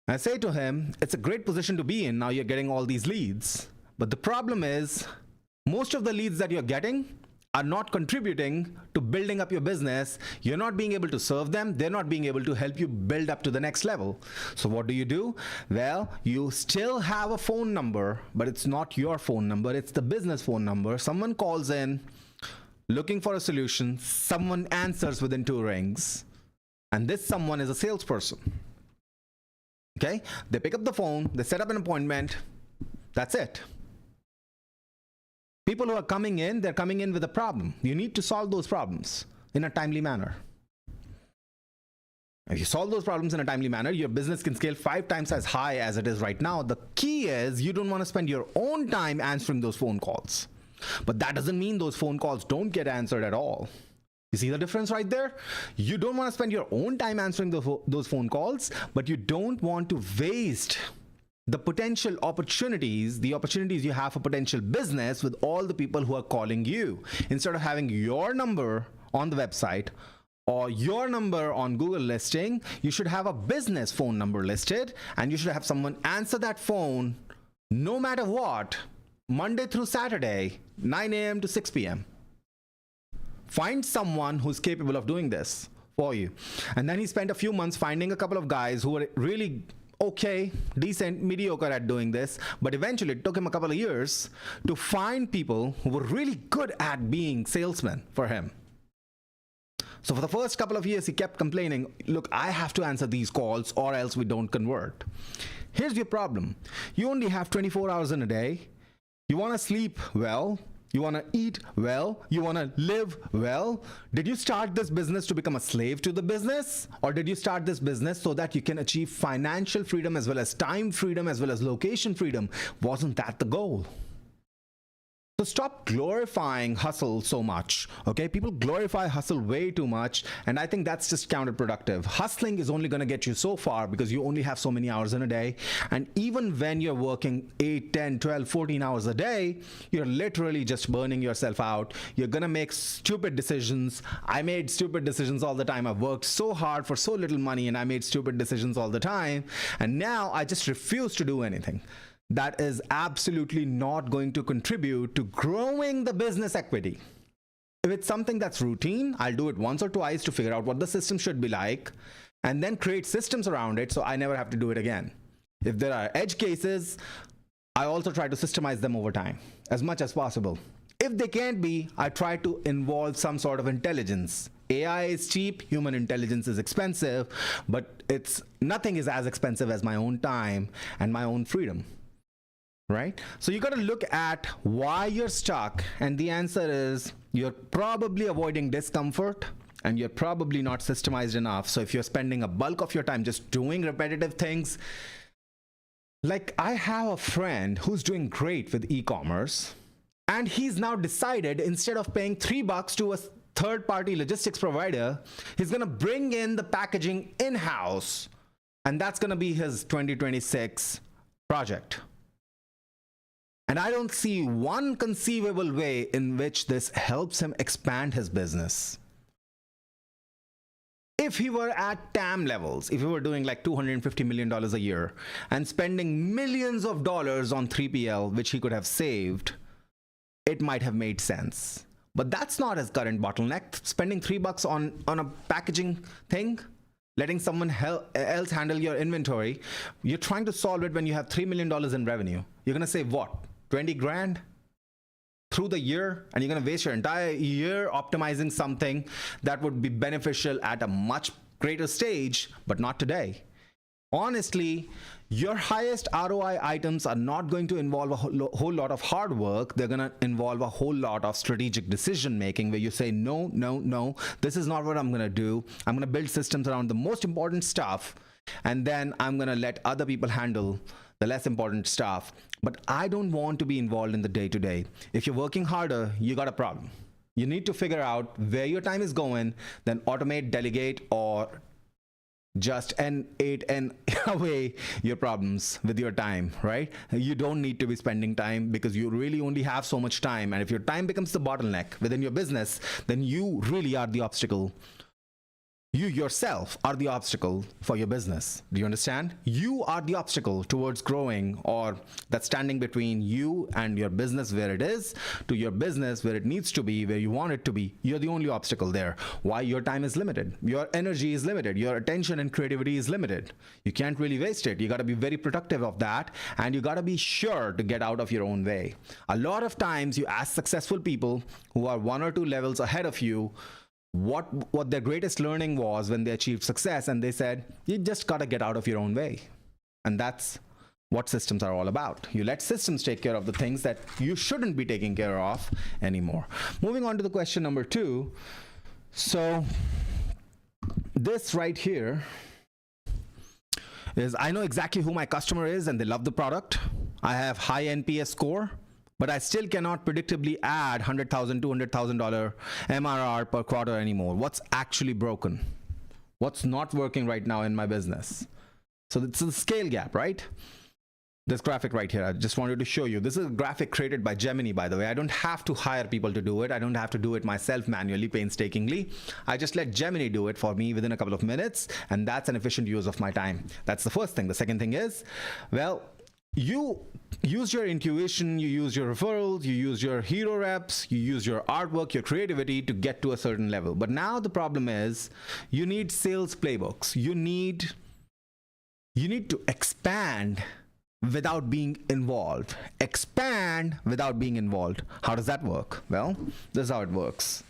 I say to him, it's a great position to be in. Now you're getting all these leads. But the problem is, most of the leads that you're getting are not contributing to building up your business. You're not being able to serve them. They're not being able to help you build up to the next level. So what do? Well, you still have a phone number, but it's not your phone number. It's the business phone number. Someone calls in looking for a solution. Someone answers within 2 rings. And this someone is a salesperson. Okay? They pick up the phone. They set up an appointment. That's it. People who are coming in, they're coming in with a problem. You need to solve those problems in a timely manner. If you solve those problems in a timely manner, your business can scale 5 times as high as it is right now. The key is you don't want to spend your own time answering those phone calls. But that doesn't mean those phone calls don't get answered at all. You see the difference right there? You don't want to spend your own time answering those phone calls, but you don't want to waste the potential opportunities, the opportunities you have for potential business with all the people who are calling you. Instead of having your number on the website or your number on Google listing, you should have a business phone number listed, and you should have someone answer that phone no matter what, Monday through Saturday, 9 a.m. to 6 p.m. Find someone who's capable of doing this for you. And then he spent a few months finding a couple of guys who were really okay, decent, mediocre at doing this, but eventually it took him a couple of years to find people who were really good at being salesmen for him. So for the first couple of years, he kept complaining, look, I have to answer these calls or else we don't convert. Here's your problem. You only have 24 hours in a day. You want to sleep well. You want to eat well. You want to live well. Did you start this business to become a slave to the business? Or did you start this business so that you can achieve financial freedom as well as time freedom as well as location freedom? Wasn't that the goal? So stop glorifying hustle so much, okay? People glorify hustle way too much, and I think that's just counterproductive. Hustling is only gonna get you so far because you only have so many hours in a day, and even when you're working 8, 10, 12, 14 hours a day, you're literally just burning yourself out. You're gonna make stupid decisions. I made stupid decisions all the time. I've worked so hard for so little money, and I made stupid decisions all the time, and now I just refuse to do anything that is absolutely not going to contribute to growing the business equity. If it's something that's routine, I'll do it once or twice to figure out what the system should be like and then create systems around it so I never have to do it again. If there are edge cases, I also try to systemize them over time as much as possible. If they can't be, I try to involve some sort of intelligence. AI is cheap, human intelligence is expensive, but nothing is as expensive as my own time and my own freedom. Right? So you got to look at why you're stuck, and the answer is you're probably avoiding discomfort and you're probably not systemized enough. So if you're spending a bulk of your time just doing repetitive things, like I have a friend who's doing great with e-commerce, and he's now decided instead of paying $3 to a third-party logistics provider, he's going to bring in the packaging in-house, and that's going to be his 2026 project. And I don't see one conceivable way in which this helps him expand his business. If he were at TAM levels, if he were doing like $250 million a year and spending millions of dollars on 3PL, which he could have saved, it might have made sense. But that's not his current bottleneck. Spending $3 on a packaging thing, letting someone else handle your inventory, you're trying to solve it when you have $3 million in revenue. You're going to save what? 20 grand through the year, and you're going to waste your entire year optimizing something that would be beneficial at a much greater stage, but not today. Honestly, your highest ROI items are not going to involve a whole lot of hard work. They're going to involve a whole lot of strategic decision making where you say, no, no, no, this is not what I'm going to do. I'm going to build systems around the most important stuff, and then I'm going to let other people handle the less important stuff. But I don't want to be involved in the day-to-day. If you're working harder, you got a problem. You need to figure out where your time is going, then automate, delegate, or just N8 and away your problems with your time, right? You don't need to be spending time because you really only have so much time. And if your time becomes the bottleneck within your business, then you really are the obstacle. You yourself are the obstacle for your business. Do you understand? You are the obstacle towards growing, or that's standing between you and your business where it is to your business where it needs to be, where you want it to be. You're the only obstacle there. Why? Your time is limited. Your energy is limited. Your attention and creativity is limited. You can't really waste it. You got to be very productive of that, and you got to be sure to get out of your own way. A lot of times you ask successful people who are 1 or 2 levels ahead of you what their greatest learning was when they achieved success, and they said, you just got to get out of your own way. And that's what systems are all about. You let systems take care of the things that you shouldn't be taking care of anymore. Moving on to the question number 2. So this right here is, I know exactly who my customer is and they love the product. I have high NPS score, but I still cannot predictably add $100,000, $200,000 MRR per quarter anymore. What's actually broken? What's not working right now in my business? So it's a scale gap, right? This graphic right here, I just wanted to show you. This is a graphic created by Gemini, by the way. I don't have to hire people to do it. I don't have to do it myself manually, painstakingly. I just let Gemini do it for me within a couple of minutes, and that's an efficient use of my time. That's the first thing. The second thing is, well, you use your intuition, you use your referrals, you use your hero reps, you use your artwork, your creativity to get to a certain level. But now the problem is you need sales playbooks. You need to expand without being involved. Expand without being involved. How does that work? Well, this is how it works.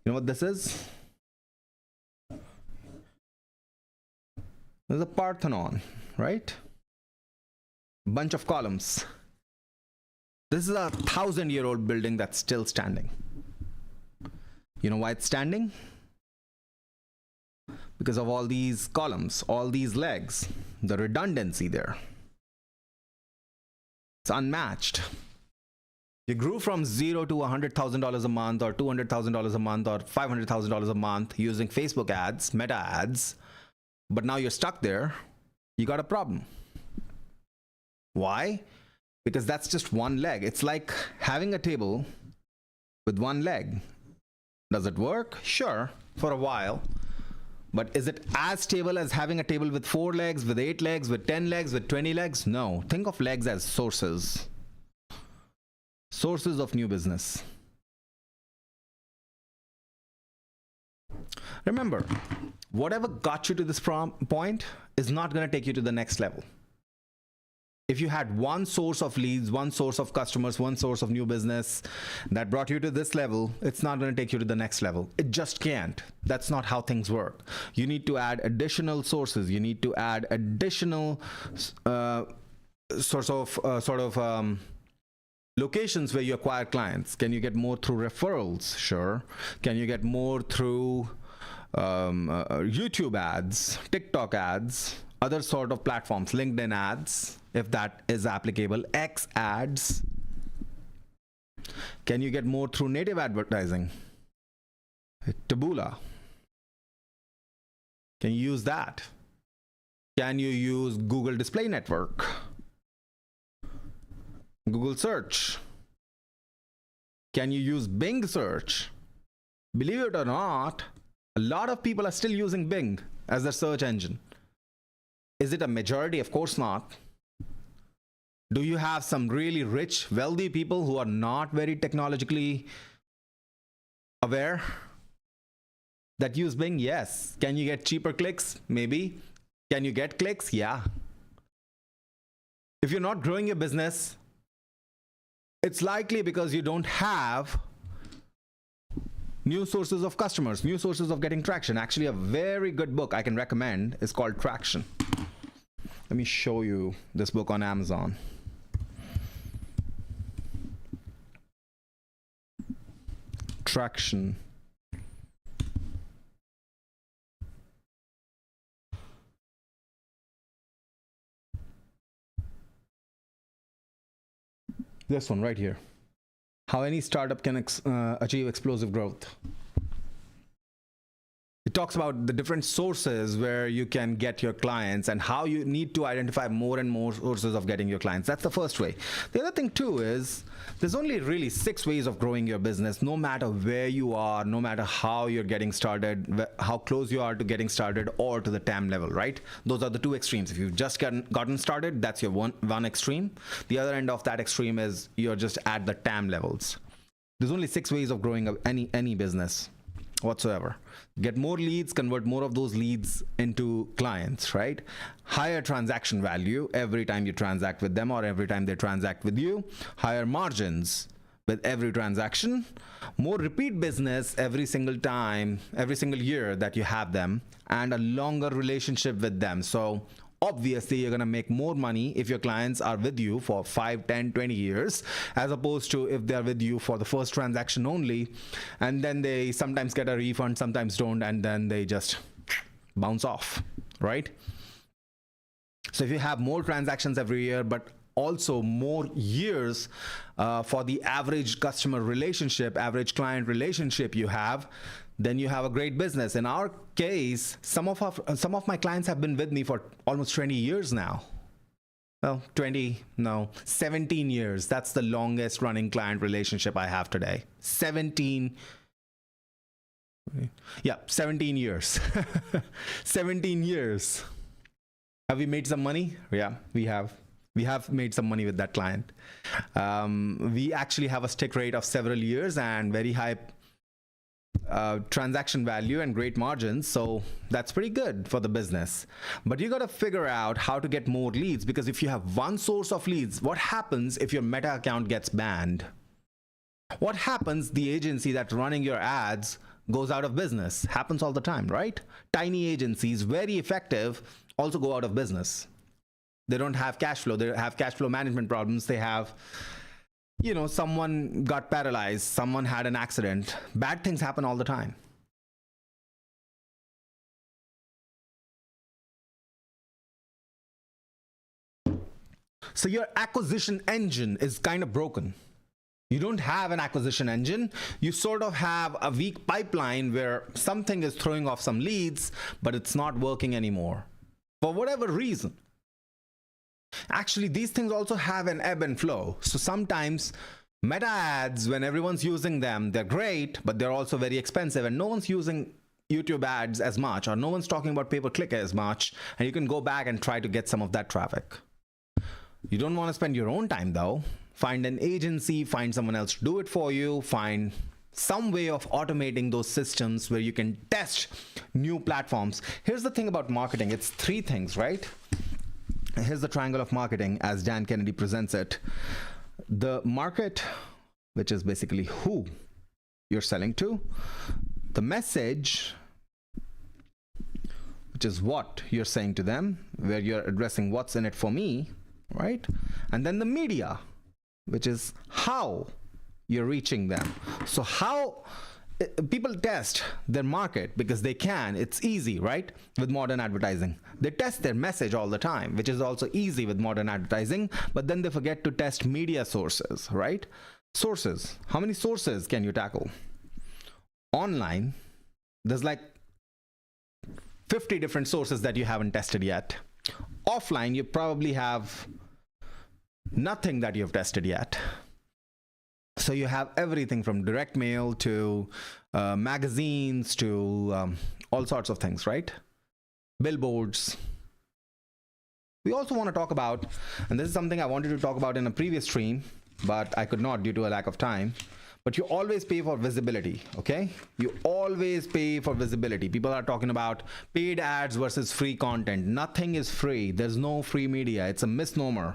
You know what this is? This is a Parthenon, right? Bunch of columns. This is a 1,000-year-old building that's still standing. You know why it's standing? Because of all these columns, all these legs, the redundancy there. It's unmatched. You grew from 0 to $100,000 a month, or $200,000 a month, or $500,000 a month using Facebook ads, Meta ads, but now you're stuck there. You got a problem. Why? Because that's just one leg. It's like having a table with one leg. Does it work? Sure, for a while. But is it as stable as having a table with 4 legs, with 8 legs, with 10 legs, with 20 legs? No. Think of legs as sources. Sources of new business. Remember, whatever got you to this point is not going to take you to the next level. If you had one source of leads, one source of customers, one source of new business that brought you to this level, it's not going to take you to the next level. It just can't. That's not how things work. You need to add additional sources. You need to add additional locations where you acquire clients. Can you get more through referrals? Sure. Can you get more through YouTube ads, TikTok ads, other sort of platforms, LinkedIn ads, if that is applicable, X ads? Can you get more through native advertising? Taboola. Can you use that? Can you use Google Display Network? Google Search? Can you use Bing Search? Believe it or not, a lot of people are still using Bing as their search engine. Is it a majority? Of course not. Do you have some really rich, wealthy people who are not very technologically aware that use Bing? Yes. Can you get cheaper clicks? Maybe. Can you get clicks? Yeah. If you're not growing your business, it's likely because you don't have New sources of customers, new sources of getting traction. Actually, a very good book I can recommend is called Traction. Let me show you this book on Amazon. Traction. This one right here. How any startup can achieve explosive growth. It talks about the different sources where you can get your clients and how you need to identify more and more sources of getting your clients. That's the first way. The other thing too is there's only really 6 ways of growing your business, no matter where you are, no matter how you're getting started, how close you are to getting started or to the TAM level, right? Those are the 2 extremes. If you've just gotten started, that's your one extreme. The other end of that extreme is you're just at the TAM levels. There's only 6 ways of growing any business whatsoever. Get more leads, convert more of those leads into clients, right? Higher transaction value every time you transact with them or every time they transact with you. Higher margins with every transaction. More repeat business every single time, every single year that you have them, and a longer relationship with them. So obviously you're going to make more money if your clients are with you for 5, 10, 20 years, as opposed to if they're with you for the first transaction only, and then they sometimes get a refund, sometimes don't, and then they just bounce off, right? So if you have more transactions every year, but also more years for the average customer relationship, average client relationship you have, then you have a great business. In our case, some of my clients have been with me for almost 20 years now. Well, 17 years. That's the longest running client relationship I have today. 17 years. 17 years. Have we made some money? Yeah, we have. We have made some money with that client. We actually have a stick rate of several years and very high transaction value and great margins, so that's pretty good for the business. But you got to figure out how to get more leads, because if you have one source of leads, what happens if your Meta account gets banned? What happens? The agency that's running your ads goes out of business. Happens all the time, right? Tiny agencies, very effective, also go out of business. They don't have cash flow. They have cash flow management problems. They have, you know, someone got paralyzed, someone had an accident. Bad things happen all the time. So your acquisition engine is kind of broken. You don't have an acquisition engine. You sort of have a weak pipeline where something is throwing off some leads, but it's not working anymore for whatever reason. Actually, these things also have an ebb and flow. So sometimes Meta ads, when everyone's using them, they're great, but they're also very expensive, and no one's using YouTube ads as much, or no one's talking about pay-per-click as much, and you can go back and try to get some of that traffic. You don't want to spend your own time though. Find an agency, find someone else to do it for you, find some way of automating those systems where you can test new platforms. Here's the thing about marketing. It's 3 things, right? Here's the triangle of marketing as Dan Kennedy presents it. The market, which is basically who you're selling to. The message, which is what you're saying to them, where you're addressing what's in it for me, right? And then the media, which is how you're reaching them. So how people test their market, because they can. It's easy, right? With modern advertising. They test their message all the time, which is also easy with modern advertising, but then they forget to test media sources, right? Sources. How many sources can you tackle? Online, there's like 50 different sources that you haven't tested yet. Offline, you probably have nothing that you've tested yet. So you have everything from direct mail to magazines to all sorts of things, right? Billboards. We also want to talk about, and this is something I wanted to talk about in a previous stream, but I could not due to a lack of time. But you always pay for visibility, okay? You always pay for visibility. People are talking about paid ads versus free content. Nothing is free. There's no free media. It's a misnomer.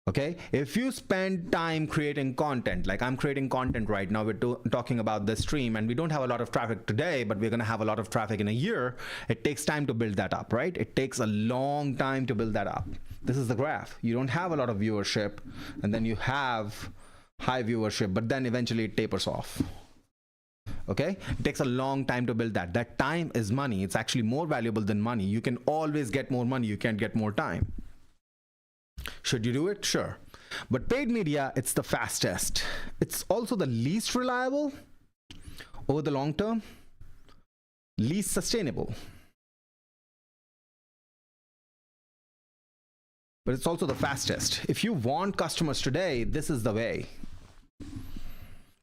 Okay, if you spend time creating content, like I'm creating content right now, we're talking about this stream, and we don't have a lot of traffic today, but we're going to have a lot of traffic in a year. It takes time to build that up, right? It takes a long time to build that up. This is the graph. You don't have a lot of viewership, and then you have high viewership, but then eventually it tapers off. Okay, it takes a long time to build that. That time is money. It's actually more valuable than money. You can always get more money. You can't get more time. Should you do it? Sure. But paid media, it's the fastest. It's also the least reliable over the long term, least sustainable. But it's also the fastest. If you want customers today, this is the way.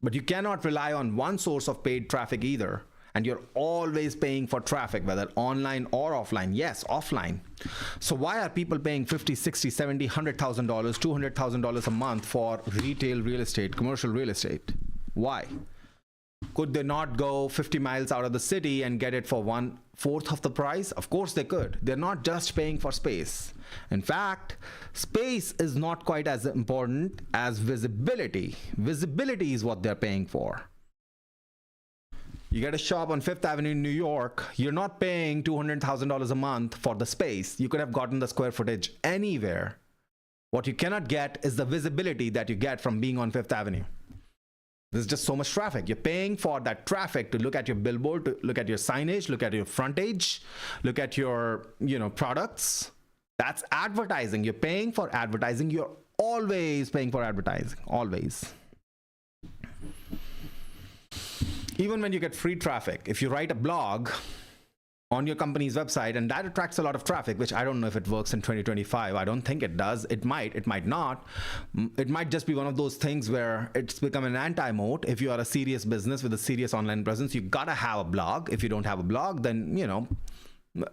But you cannot rely on one source of paid traffic either. And you're always paying for traffic, whether online or offline. Yes, offline. So why are people paying $50, $60, $70, $100,000, $200,000 a month for retail real estate, commercial real estate? Why? Could they not go 50 miles out of the city and get it for 1/4 of the price? Of course they could. They're not just paying for space. In fact, space is not quite as important as visibility. Visibility is what they're paying for. You get a shop on Fifth Avenue in New York, you're not paying $200,000 a month for the space. You could have gotten the square footage anywhere. What you cannot get is the visibility that you get from being on Fifth Avenue. There's just so much traffic. You're paying for that traffic to look at your billboard, to look at your signage, look at your frontage, look at your, products. That's advertising. You're paying for advertising. You're always paying for advertising. Always. Even when you get free traffic, if you write a blog on your company's website and that attracts a lot of traffic, which I don't know if it works in 2025. I don't think it does. It might not. It might just be one of those things where it's become an anti-moat. If you are a serious business with a serious online presence, you gotta have a blog. If you don't have a blog, then,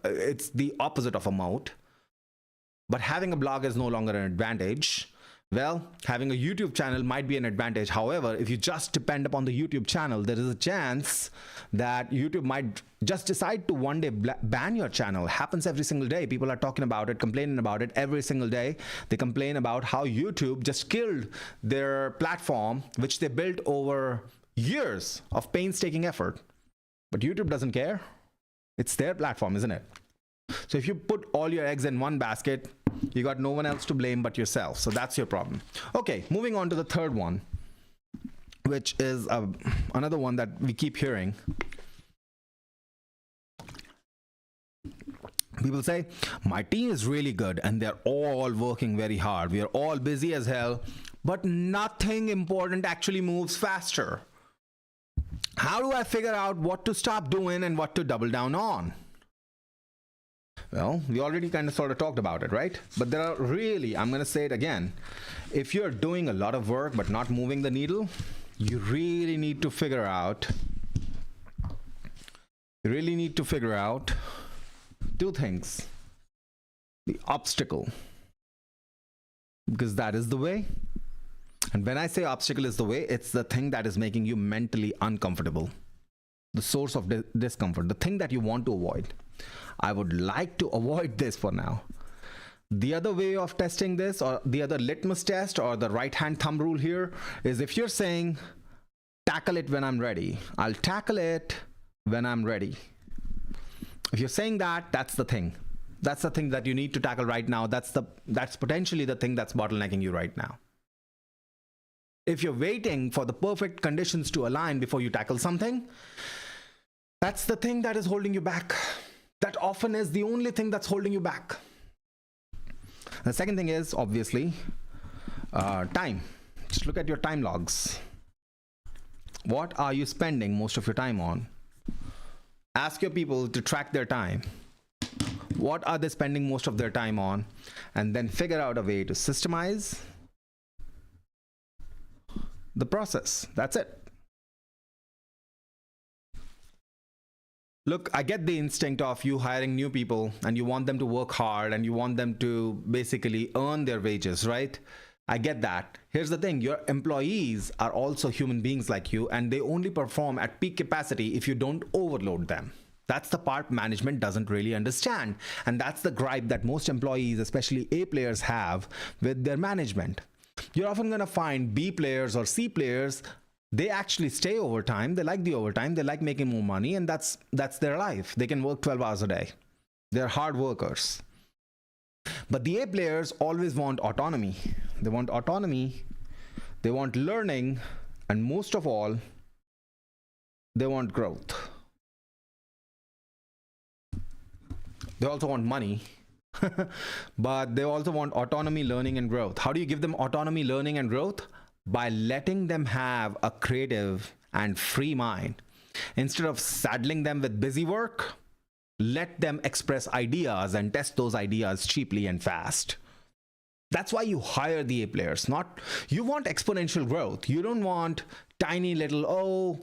it's the opposite of a moat. But having a blog is no longer an advantage. Well, having a YouTube channel might be an advantage. However, if you just depend upon the YouTube channel, there is a chance that YouTube might just decide to one day ban your channel. It happens every single day. People are talking about it, complaining about it every single day. They complain about how YouTube just killed their platform, which they built over years of painstaking effort. But YouTube doesn't care. It's their platform, isn't it? So if you put all your eggs in one basket, you got no one else to blame but yourself. So that's your problem. Okay, moving on to the third one, which is another one that we keep hearing. People say, my team is really good and they're all working very hard. We are all busy as hell, but nothing important actually moves faster. How do I figure out what to stop doing and what to double down on? Well, we already kind of sort of talked about it, right? But there are really, I'm going to say it again, if you're doing a lot of work but not moving the needle, you really need to figure out two things. The obstacle, because that is the way. And when I say obstacle is the way, it's the thing that is making you mentally uncomfortable. The source of discomfort, the thing that you want to avoid. I would like to avoid this for now. The other way of testing this, or the other litmus test, or the right hand thumb rule here, is if you're saying, tackle it when I'm ready, I'll tackle it when I'm ready. If you're saying that, that's the thing. That's the thing that you need to tackle right now. That's potentially the thing that's bottlenecking you right now. If you're waiting for the perfect conditions to align before you tackle something, that's the thing that is holding you back. That often is the only thing that's holding you back. The second thing is, obviously, time. Just look at your time logs. What are you spending most of your time on? Ask your people to track their time. What are they spending most of their time on? And then figure out a way to systemize the process. That's it. Look, I get the instinct of you hiring new people and you want them to work hard and you want them to basically earn their wages, right? I get that. Here's the thing, your employees are also human beings like you, and they only perform at peak capacity if you don't overload them. That's the part management doesn't really understand. And that's the gripe that most employees, especially A players, have with their management. You're often going to find B players or C players, they actually stay overtime. They like the overtime. They like making more money, and that's their life. They can work 12 hours a day. They're hard workers. But the A players always want autonomy. They want autonomy. They want learning. And most of all, they want growth. They also want money, but they also want autonomy, learning, and growth. How do you give them autonomy, learning, and growth? By letting them have a creative and free mind. Instead of saddling them with busy work, let them express ideas and test those ideas cheaply and fast. That's why you hire the A players. You want exponential growth. You don't want tiny little,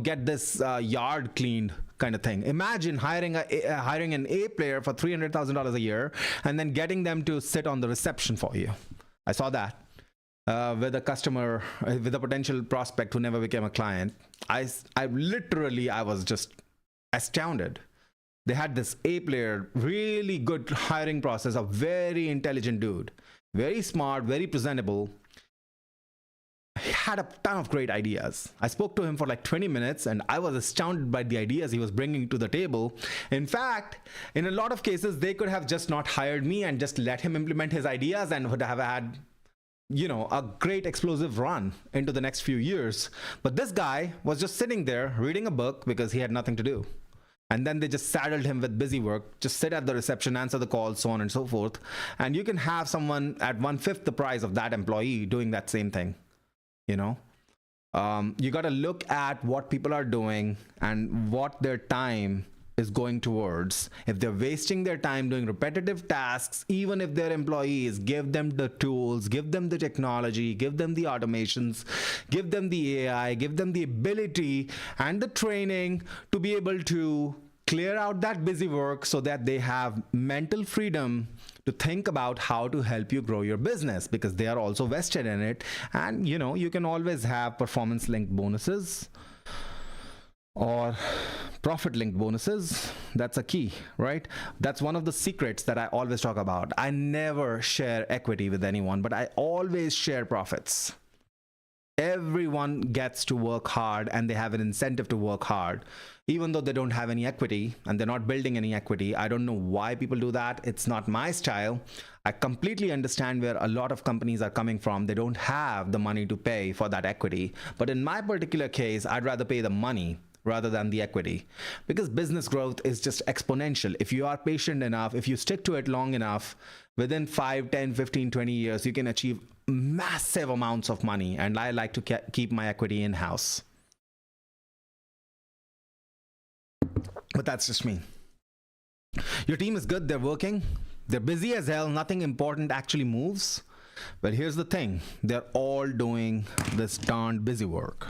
get this yard cleaned kind of thing. Imagine hiring an A player for $300,000 a year and then getting them to sit on the reception for you. I saw that with a customer, with a potential prospect who never became a client. I was just astounded. They had this A player, really good hiring process, a very intelligent dude, very smart, very presentable. He had a ton of great ideas. I spoke to him for like 20 minutes and I was astounded by the ideas he was bringing to the table. In fact, in a lot of cases, they could have just not hired me and just let him implement his ideas and would have had, a great explosive run into the next few years. But this guy was just sitting there reading a book because he had nothing to do. And then they just saddled him with busy work, just sit at the reception, answer the calls, so on and so forth. And you can have someone at 1/5 the price of that employee doing that same thing. You got to look at what people are doing and what their time is going towards. If they're wasting their time doing repetitive tasks, even if they're employees, give them the tools, give them the technology, give them the automations, give them the AI, give them the ability and the training to be able to clear out that busy work so that they have mental freedom to think about how to help you grow your business, because they are also vested in it. And you can always have performance linked bonuses or profit linked bonuses. That's a key, right? That's one of the secrets that I always talk about. I never share equity with anyone, but I always share profits. Everyone gets to work hard and they have an incentive to work hard, even though they don't have any equity and they're not building any equity. I don't know why people do that. It's not my style. I completely understand where a lot of companies are coming from. They don't have the money to pay for that equity. But in my particular case, I'd rather pay the money rather than the equity, because business growth is just exponential. If you are patient enough, if you stick to it long enough, within 5, 10, 15, 20 years, you can achieve massive amounts of money. And I like to keep my equity in-house. But that's just me. Your team is good, they're working, they're busy as hell, nothing important actually moves. But here's the thing, they're all doing this darn busy work.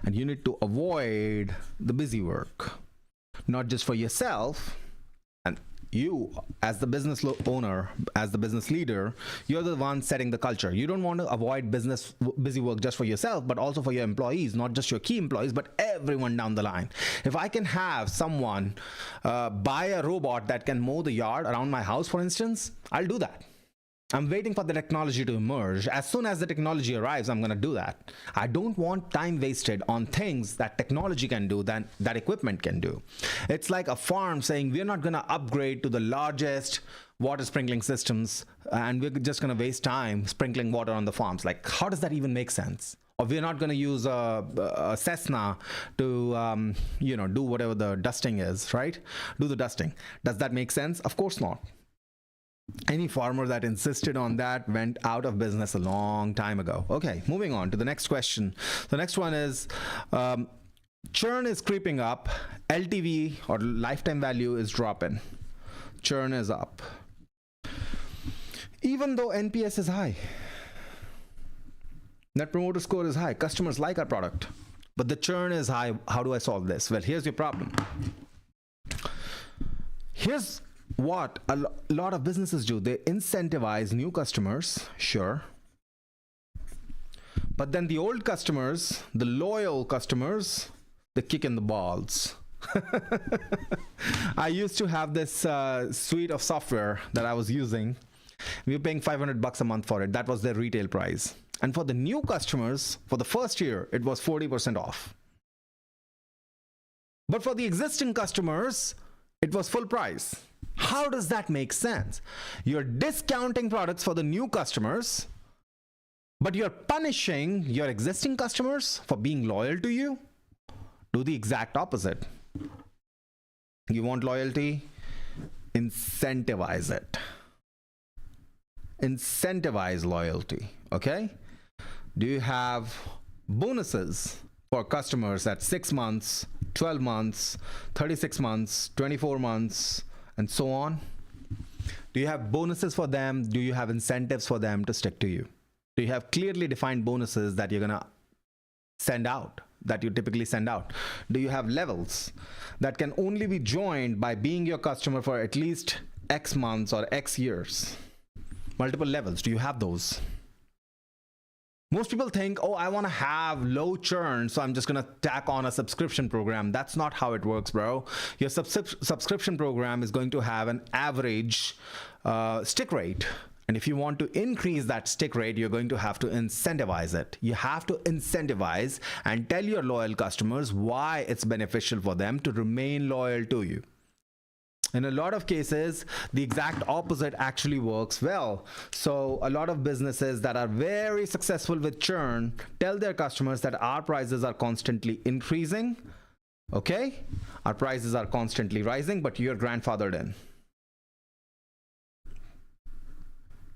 And you need to avoid the busy work, not just for yourself. And you, as the business owner, as the business leader, you're the one setting the culture. You don't want to avoid busy work just for yourself, but also for your employees, not just your key employees, but everyone down the line. If I can have someone buy a robot that can mow the yard around my house, for instance, I'll do that. I'm waiting for the technology to emerge. As soon as the technology arrives, I'm going to do that. I don't want time wasted on things that technology can do, that equipment can do. It's like a farm saying, we're not going to upgrade to the largest water sprinkling systems, and we're just going to waste time sprinkling water on the farms. Like, how does that even make sense? Or we're not going to use a Cessna to, do whatever the dusting is, right? Do the dusting. Does that make sense? Of course not. Any farmer that insisted on that went out of business a long time ago. Okay, moving on to the next question. The next one is, churn is creeping up. LTV, or lifetime value, is dropping. Churn is up. Even though NPS is high. Net Promoter Score is high. Customers like our product. But the churn is high. How do I solve this? Well, here's your problem. Here's what a lot of businesses do. They incentivize new customers, sure. But then the old customers, the loyal customers, they kick in the balls. I used to have this suite of software that I was using. We were paying $500 a month for it. That was their retail price. And for the new customers, for the first year, it was 40% off. But for the existing customers, it was full price. How does that make sense? You're discounting products for the new customers, but you're punishing your existing customers for being loyal to you? Do the exact opposite. You want loyalty? Incentivize it. Incentivize loyalty, okay? Do you have bonuses for customers at 6 months, 12 months, 36 months, 24 months, and so on? Do you have bonuses for them? Do you have incentives for them to stick to you? Do you have clearly defined bonuses that you're gonna send out, that you typically send out? Do you have levels that can only be joined by being your customer for at least X months or X years? Multiple levels. Do you have those? Most people think, oh, I want to have low churn, so I'm just going to tack on a subscription program. That's not how it works, bro. Your subscription program is going to have an average stick rate. And if you want to increase that stick rate, you're going to have to incentivize it. You have to incentivize and tell your loyal customers why it's beneficial for them to remain loyal to you. In a lot of cases, the exact opposite actually works well. So a lot of businesses that are very successful with churn tell their customers that our prices are constantly increasing. Okay? Our prices are constantly rising, but you're grandfathered in.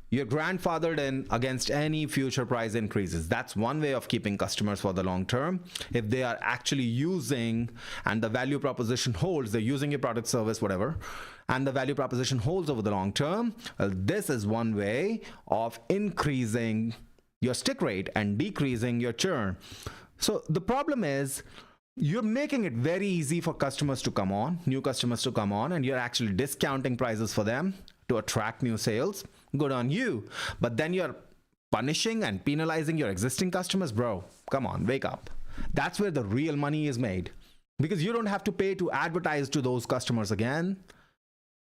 You're grandfathered in against any future price increases. That's one way of keeping customers for the long term. If they are actually using and the value proposition holds, they're using your product, service, whatever, and the value proposition holds over the long term, this is one way of increasing your stick rate and decreasing your churn. So the problem is, you're making it very easy for customers to come on, new customers to come on, and you're actually discounting prices for them to attract new sales. Good on you. But then you're punishing and penalizing your existing customers. Bro, come on, wake up. That's where the real money is made, because you don't have to pay to advertise to those customers again.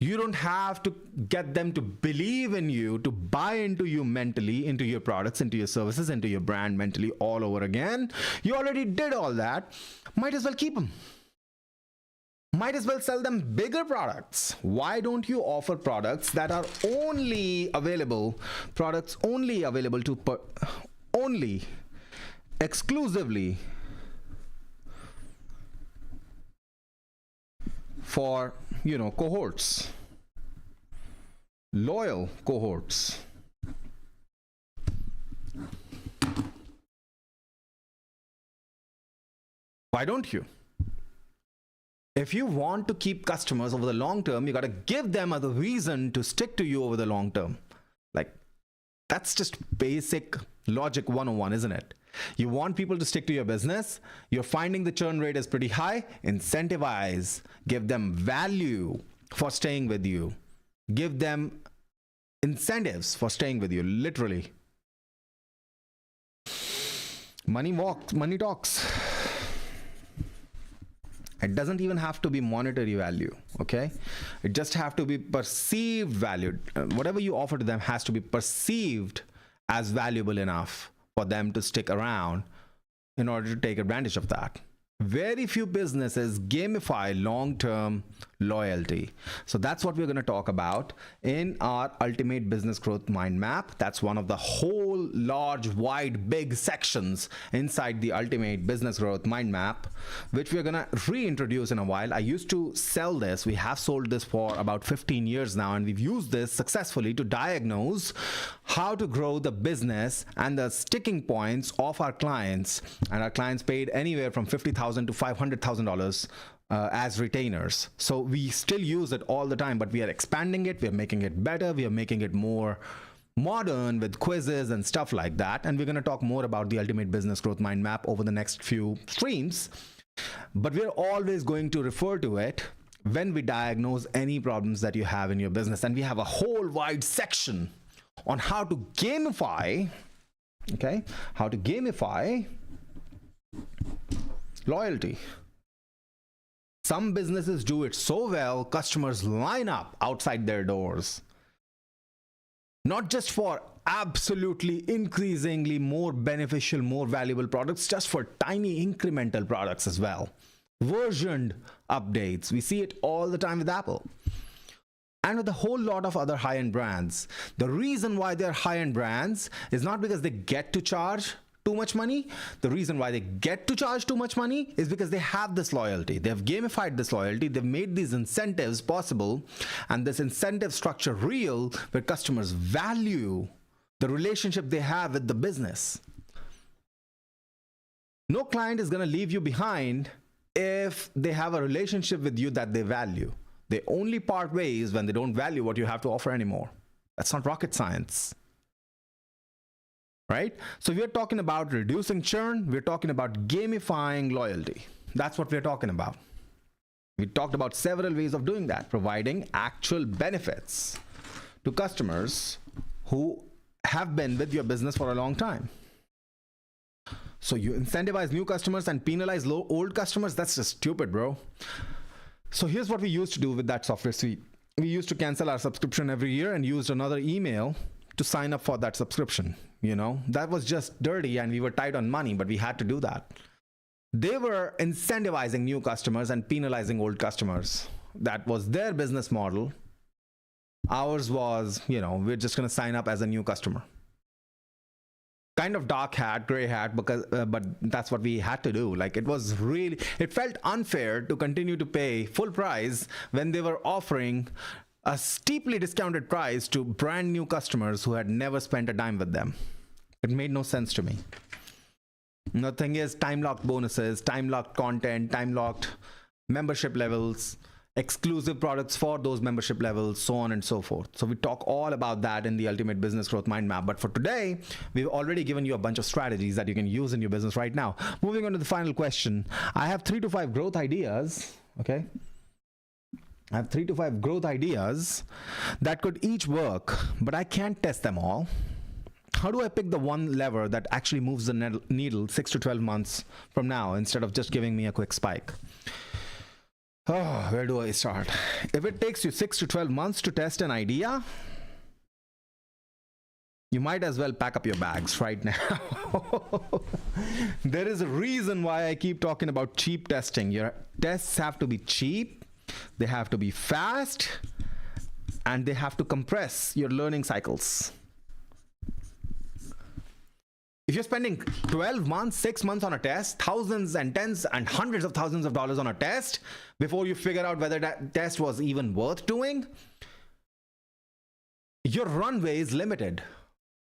You don't have to get them to believe in you, to buy into you mentally, into your products, into your services, into your brand mentally all over again. You already did all that. Might as well keep them. Might as well sell them bigger products. Why don't you offer products that are only available to only exclusively for, cohorts, loyal cohorts? Why don't you? If you want to keep customers over the long term, you got to give them a reason to stick to you over the long term. Like, that's just basic logic 101, isn't it? You want people to stick to your business. You're finding the churn rate is pretty high. Incentivize. Give them value for staying with you. Give them incentives for staying with you, literally. Money walks, money talks. It doesn't even have to be monetary value, okay? It just have to be perceived value. Whatever you offer to them has to be perceived as valuable enough for them to stick around in order to take advantage of that. Very few businesses gamify long-term loyalty. So that's what we're going to talk about in our Ultimate Business Growth Mind Map. That's one of the whole large, wide, big sections inside the Ultimate Business Growth Mind Map, which we're going to reintroduce in a while. I used to sell this. We have sold this for about 15 years now, and we've used this successfully to diagnose how to grow the business and the sticking points of our clients. And our clients paid anywhere from $50,000 to $500,000 as retainers. So we still use it all the time, but we are expanding it. We are making it better. We are making it more modern with quizzes and stuff like that. And we're going to talk more about the Ultimate Business Growth Mind Map over the next few streams. But we're always going to refer to it when we diagnose any problems that you have in your business. And we have a whole wide section on how to gamify, okay, how to gamify loyalty. Some businesses do it so well, customers line up outside their doors. Not just for absolutely increasingly more beneficial, more valuable products, just for tiny incremental products as well. Versioned updates. We see it all the time with Apple. And with a whole lot of other high-end brands. The reason why they're high-end brands is not because they get to charge too much money. The reason why they get to charge too much money is because they have this loyalty. They have gamified this loyalty. They've made these incentives possible and this incentive structure real, where customers value the relationship they have with the business. No client is going to leave you behind if they have a relationship with you that they value. They only part ways when they don't value what you have to offer anymore. That's not rocket science. Right? So we're talking about reducing churn. We're talking about gamifying loyalty. That's what we're talking about. We talked about several ways of doing that, providing actual benefits to customers who have been with your business for a long time. So you incentivize new customers and penalize old customers? That's just stupid, bro. So here's what we used to do with that software suite. We used to cancel our subscription every year and used another email to sign up for that subscription. You know, that was just dirty and we were tight on money, but we had to do that. They were incentivizing new customers and penalizing old customers. That was their business model. Ours was, you know, we're just going to sign up as a new customer. Kind of dark hat, gray hat, because but that's what we had to do. Like, it felt unfair to continue to pay full price when they were offering a steeply discounted price to brand new customers who had never spent a dime with them. It made no sense to me. The thing is, time-locked bonuses, time-locked content, time-locked membership levels, exclusive products for those membership levels, so on and so forth. So we talk all about that in the Ultimate Business Growth Mind Map. But for today, we've already given you a bunch of strategies that you can use in your business right now. Moving on to the final question. I have 3 to 5 growth ideas, okay? I have 3 to 5 growth ideas that could each work, but I can't test them all. How do I pick the one lever that actually moves the needle 6 to 12 months from now instead of just giving me a quick spike? Oh, where do I start? If it takes you 6 to 12 months to test an idea, you might as well pack up your bags right now. There is a reason why I keep talking about cheap testing. Your tests have to be cheap, they have to be fast, and they have to compress your learning cycles. If you're spending 12 months, 6 months on a test, thousands and tens and hundreds of thousands of dollars on a test before you figure out whether that test was even worth doing, your runway is limited.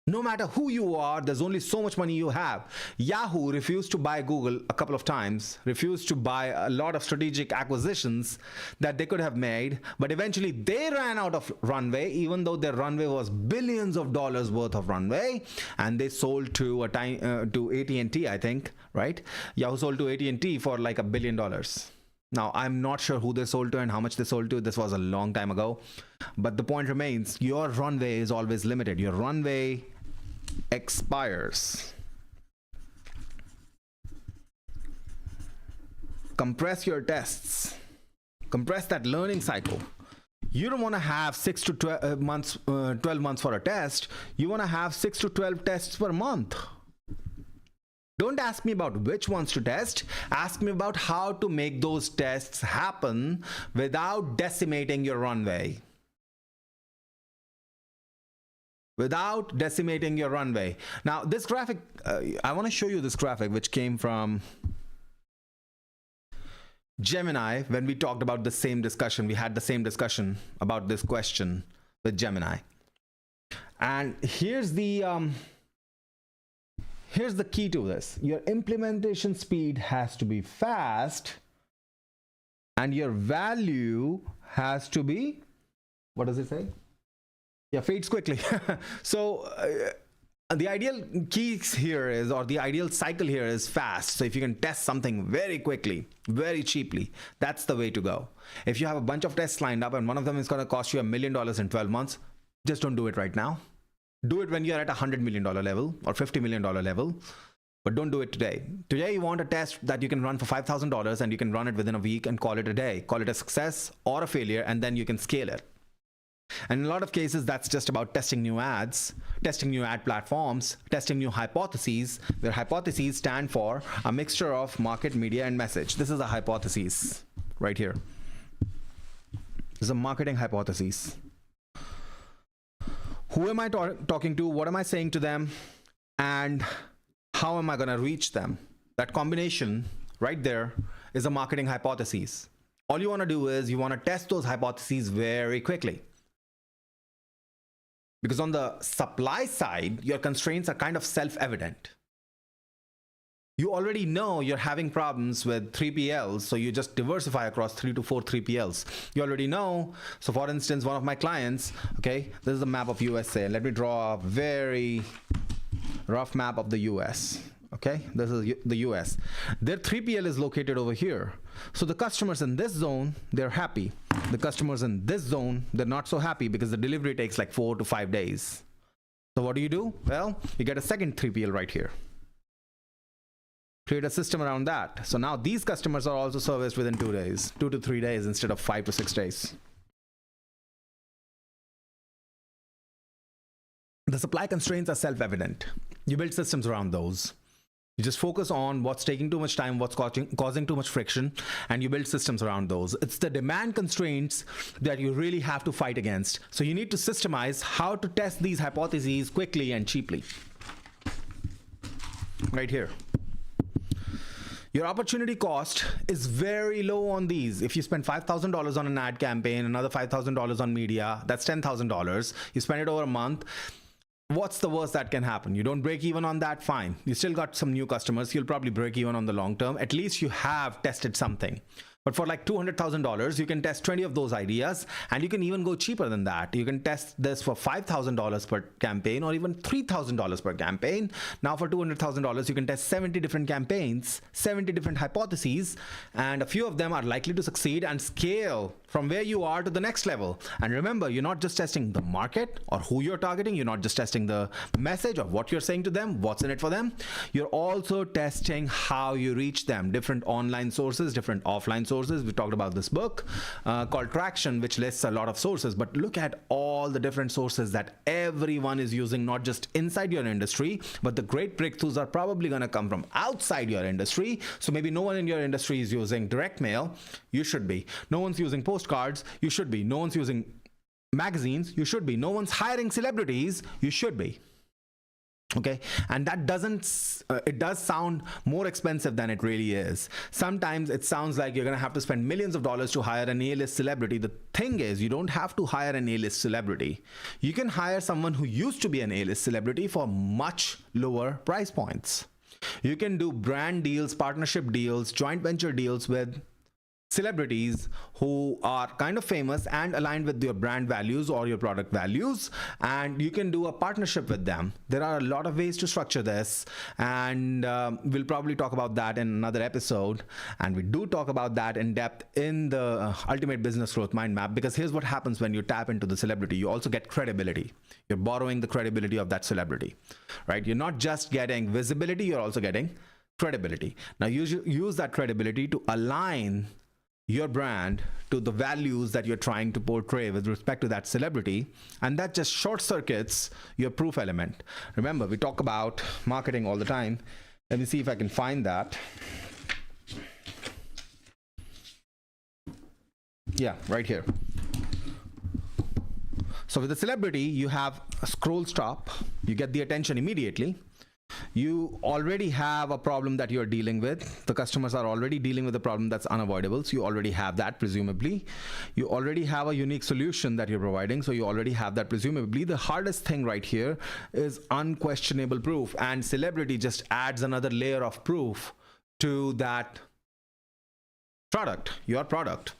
No matter who you are, there's only so much money you have. Yahoo refused to buy Google a couple of times, refused to buy a lot of strategic acquisitions that they could have made, but eventually they ran out of runway, even though their runway was billions of dollars worth of runway, and they sold to AT&T, I think, right? Yahoo sold to AT&T for like $1 billion. Now, I'm not sure who they sold to and how much they sold to. This was a long time ago. But the point remains, your runway is always limited. Your runway expires. Compress your tests. Compress that learning cycle. You don't want to have 6 to 12 months for a test. You want to have 6 to 12 tests per month. Don't ask me about which ones to test. Ask me about how to make those tests happen without decimating your runway. Without decimating your runway. Now, this graphic, I want to show you this graphic, which came from Gemini when we talked about the same discussion. We had the same discussion about this question with Gemini. And here's the key to this. Your implementation speed has to be fast and your value has to be, what does it say? Yeah, fades quickly. So the ideal keys here is, or the ideal cycle here is fast. So if you can test something very quickly, very cheaply, that's the way to go. If you have a bunch of tests lined up and one of them is going to cost you $1 million in 12 months, just don't do it right now. Do it when you're at $100 million level or $50 million level. But don't do it today. Today, you want a test that you can run for $5,000 and you can run it within a week and call it a day. Call it a success or a failure, and then you can scale it. And in a lot of cases, that's just about testing new ads, testing new ad platforms, testing new hypotheses, where hypotheses stand for a mixture of market, media, and message. This is a hypothesis right here. This is a marketing hypothesis. Who am I talking to? What am I saying to them? And how am I going to reach them? That combination right there is a marketing hypothesis. All you want to do is you want to test those hypotheses very quickly. Because on the supply side, your constraints are kind of self-evident. You already know you're having problems with 3PLs, so you just diversify across 3 to 4 3PLs. You already know. So for instance, one of my clients, okay, this is a map of USA. Let me draw a very rough map of the US. Okay, this is the US. Their 3PL is located over here. So the customers in this zone, they're happy. The customers in this zone, they're not so happy because the delivery takes like 4 to 5 days. So what do? Well, you get a second 3PL right here. Create a system around that. So now these customers are also serviced within 2 days, 2 to 3 days instead of 5 to 6 days. The supply constraints are self-evident. You build systems around those. You just focus on what's taking too much time, what's causing too much friction, and you build systems around those. It's the demand constraints that you really have to fight against. So you need to systemize how to test these hypotheses quickly and cheaply. Right here. Your opportunity cost is very low on these. If you spend $5,000 on an ad campaign, another $5,000 on media, that's $10,000. You spend it over a month. What's the worst that can happen? You don't break even on that, fine. You still got some new customers. You'll probably break even on the long term. At least you have tested something. But for like $200,000, you can test 20 of those ideas, and you can even go cheaper than that. You can test this for $5,000 per campaign or even $3,000 per campaign. Now for $200,000, you can test 70 different campaigns, 70 different hypotheses, and a few of them are likely to succeed and scale from where you are to the next level. And remember, you're not just testing the market or who you're targeting. You're not just testing the message of what you're saying to them, what's in it for them. You're also testing how you reach them, different online sources, different offline sources. We talked about this book called Traction, which lists a lot of sources, but look at all the different sources that everyone is using, not just inside your industry, but the great breakthroughs are probably going to come from outside your industry. So maybe no one in your industry is using direct mail. You should be. No one's using postcards. You should be. No one's using magazines. You should be. No one's hiring celebrities. You should be. Okay, and that it does sound more expensive than it really is. Sometimes it sounds like you're going to have to spend millions of dollars to hire an A-list celebrity. The thing is, you don't have to hire an A-list celebrity. You can hire someone who used to be an A-list celebrity for much lower price points. You can do brand deals, partnership deals, joint venture deals with celebrities who are kind of famous and aligned with your brand values or your product values, and you can do a partnership with them. There are a lot of ways to structure this, and we'll probably talk about that in another episode. And we do talk about that in depth in the Ultimate Business Growth Mind Map, because here's what happens when you tap into the celebrity. You also get credibility. You're borrowing the credibility of that celebrity, right? You're not just getting visibility, you're also getting credibility. Now use that credibility to align your brand to the values that you're trying to portray with respect to that celebrity, and that just short circuits your proof element. Remember, we talk about marketing all the time. Let me see if I can find that. Yeah, right here. So with a celebrity, you have a scroll stop. You get the attention immediately. You already have a problem that you're dealing with. The customers are already dealing with a problem that's unavoidable. So you already have that, presumably. You already have a unique solution that you're providing. So you already have that, presumably. The hardest thing right here is unquestionable proof. And celebrity just adds another layer of proof to that product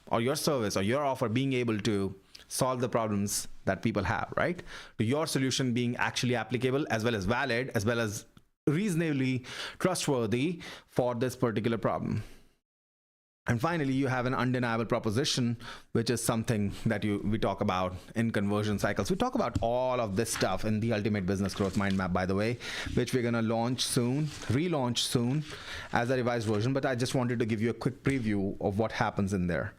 or your service or your offer being able to solve the problems that people have, right? To your solution being actually applicable, as well as valid, as well as reasonably trustworthy for this particular problem. And finally, you have an undeniable proposition, which is something that we talk about in conversion cycles. We talk about all of this stuff in the Ultimate Business Growth Mind Map, by the way, which we're going to relaunch soon as a revised version. But I just wanted to give you a quick preview of what happens in there.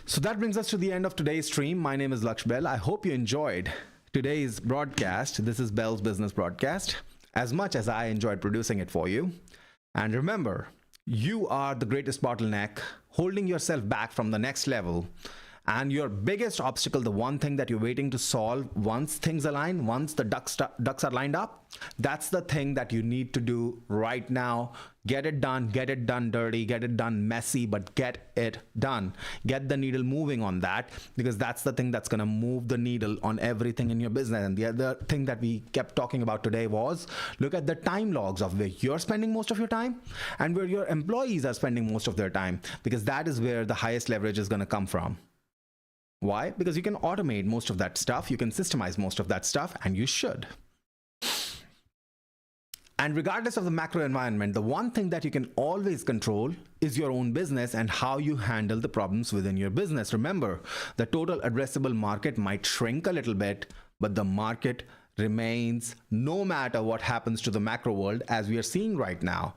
So that brings us to the end of today's stream. My name is Lakshya Behl. I hope you enjoyed today's broadcast. This is Bell's Business Broadcast, as much as I enjoyed producing it for you. And remember, you are the greatest bottleneck holding yourself back from the next level. And your biggest obstacle, the one thing that you're waiting to solve, once things align, once the ducks are lined up, that's the thing that you need to do right now. Get it done dirty, get it done messy, but get it done. Get the needle moving on that, because that's the thing that's going to move the needle on everything in your business. And the other thing that we kept talking about today was look at the time logs of where you're spending most of your time and where your employees are spending most of their time, because that is where the highest leverage is going to come from. Why? Because you can automate most of that stuff, you can systemize most of that stuff, and you should. And regardless of the macro environment, the one thing that you can always control is your own business and how you handle the problems within your business. Remember, the total addressable market might shrink a little bit, but the market remains no matter what happens to the macro world, as we are seeing right now.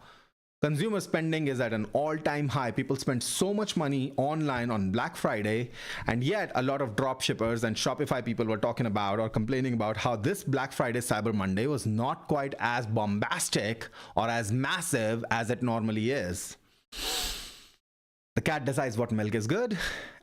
Consumer spending is at an all-time high. People spend so much money online on Black Friday, and yet a lot of drop shippers and Shopify people were talking about or complaining about how this Black Friday Cyber Monday was not quite as bombastic or as massive as it normally is. The cat decides what milk is good,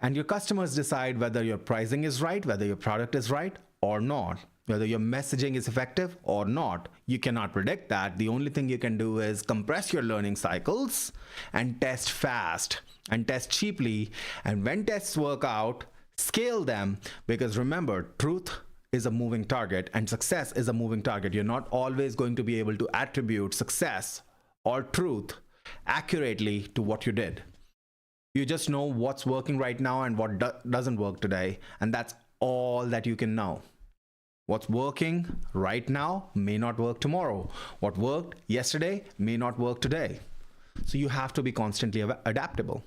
and your customers decide whether your pricing is right, whether your product is right or not, whether your messaging is effective or not. You cannot predict that. The only thing you can do is compress your learning cycles and test fast and test cheaply. And when tests work out, scale them, because remember, truth is a moving target and success is a moving target. You're not always going to be able to attribute success or truth accurately to what you did. You just know what's working right now and what doesn't work today. And that's all that you can know. What's working right now may not work tomorrow. What worked yesterday may not work today. So you have to be constantly adaptable.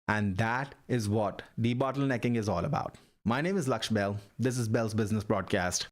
And that is what debottlenecking is all about. My name is Lakshya Behl. This is Bell's Business Broadcast.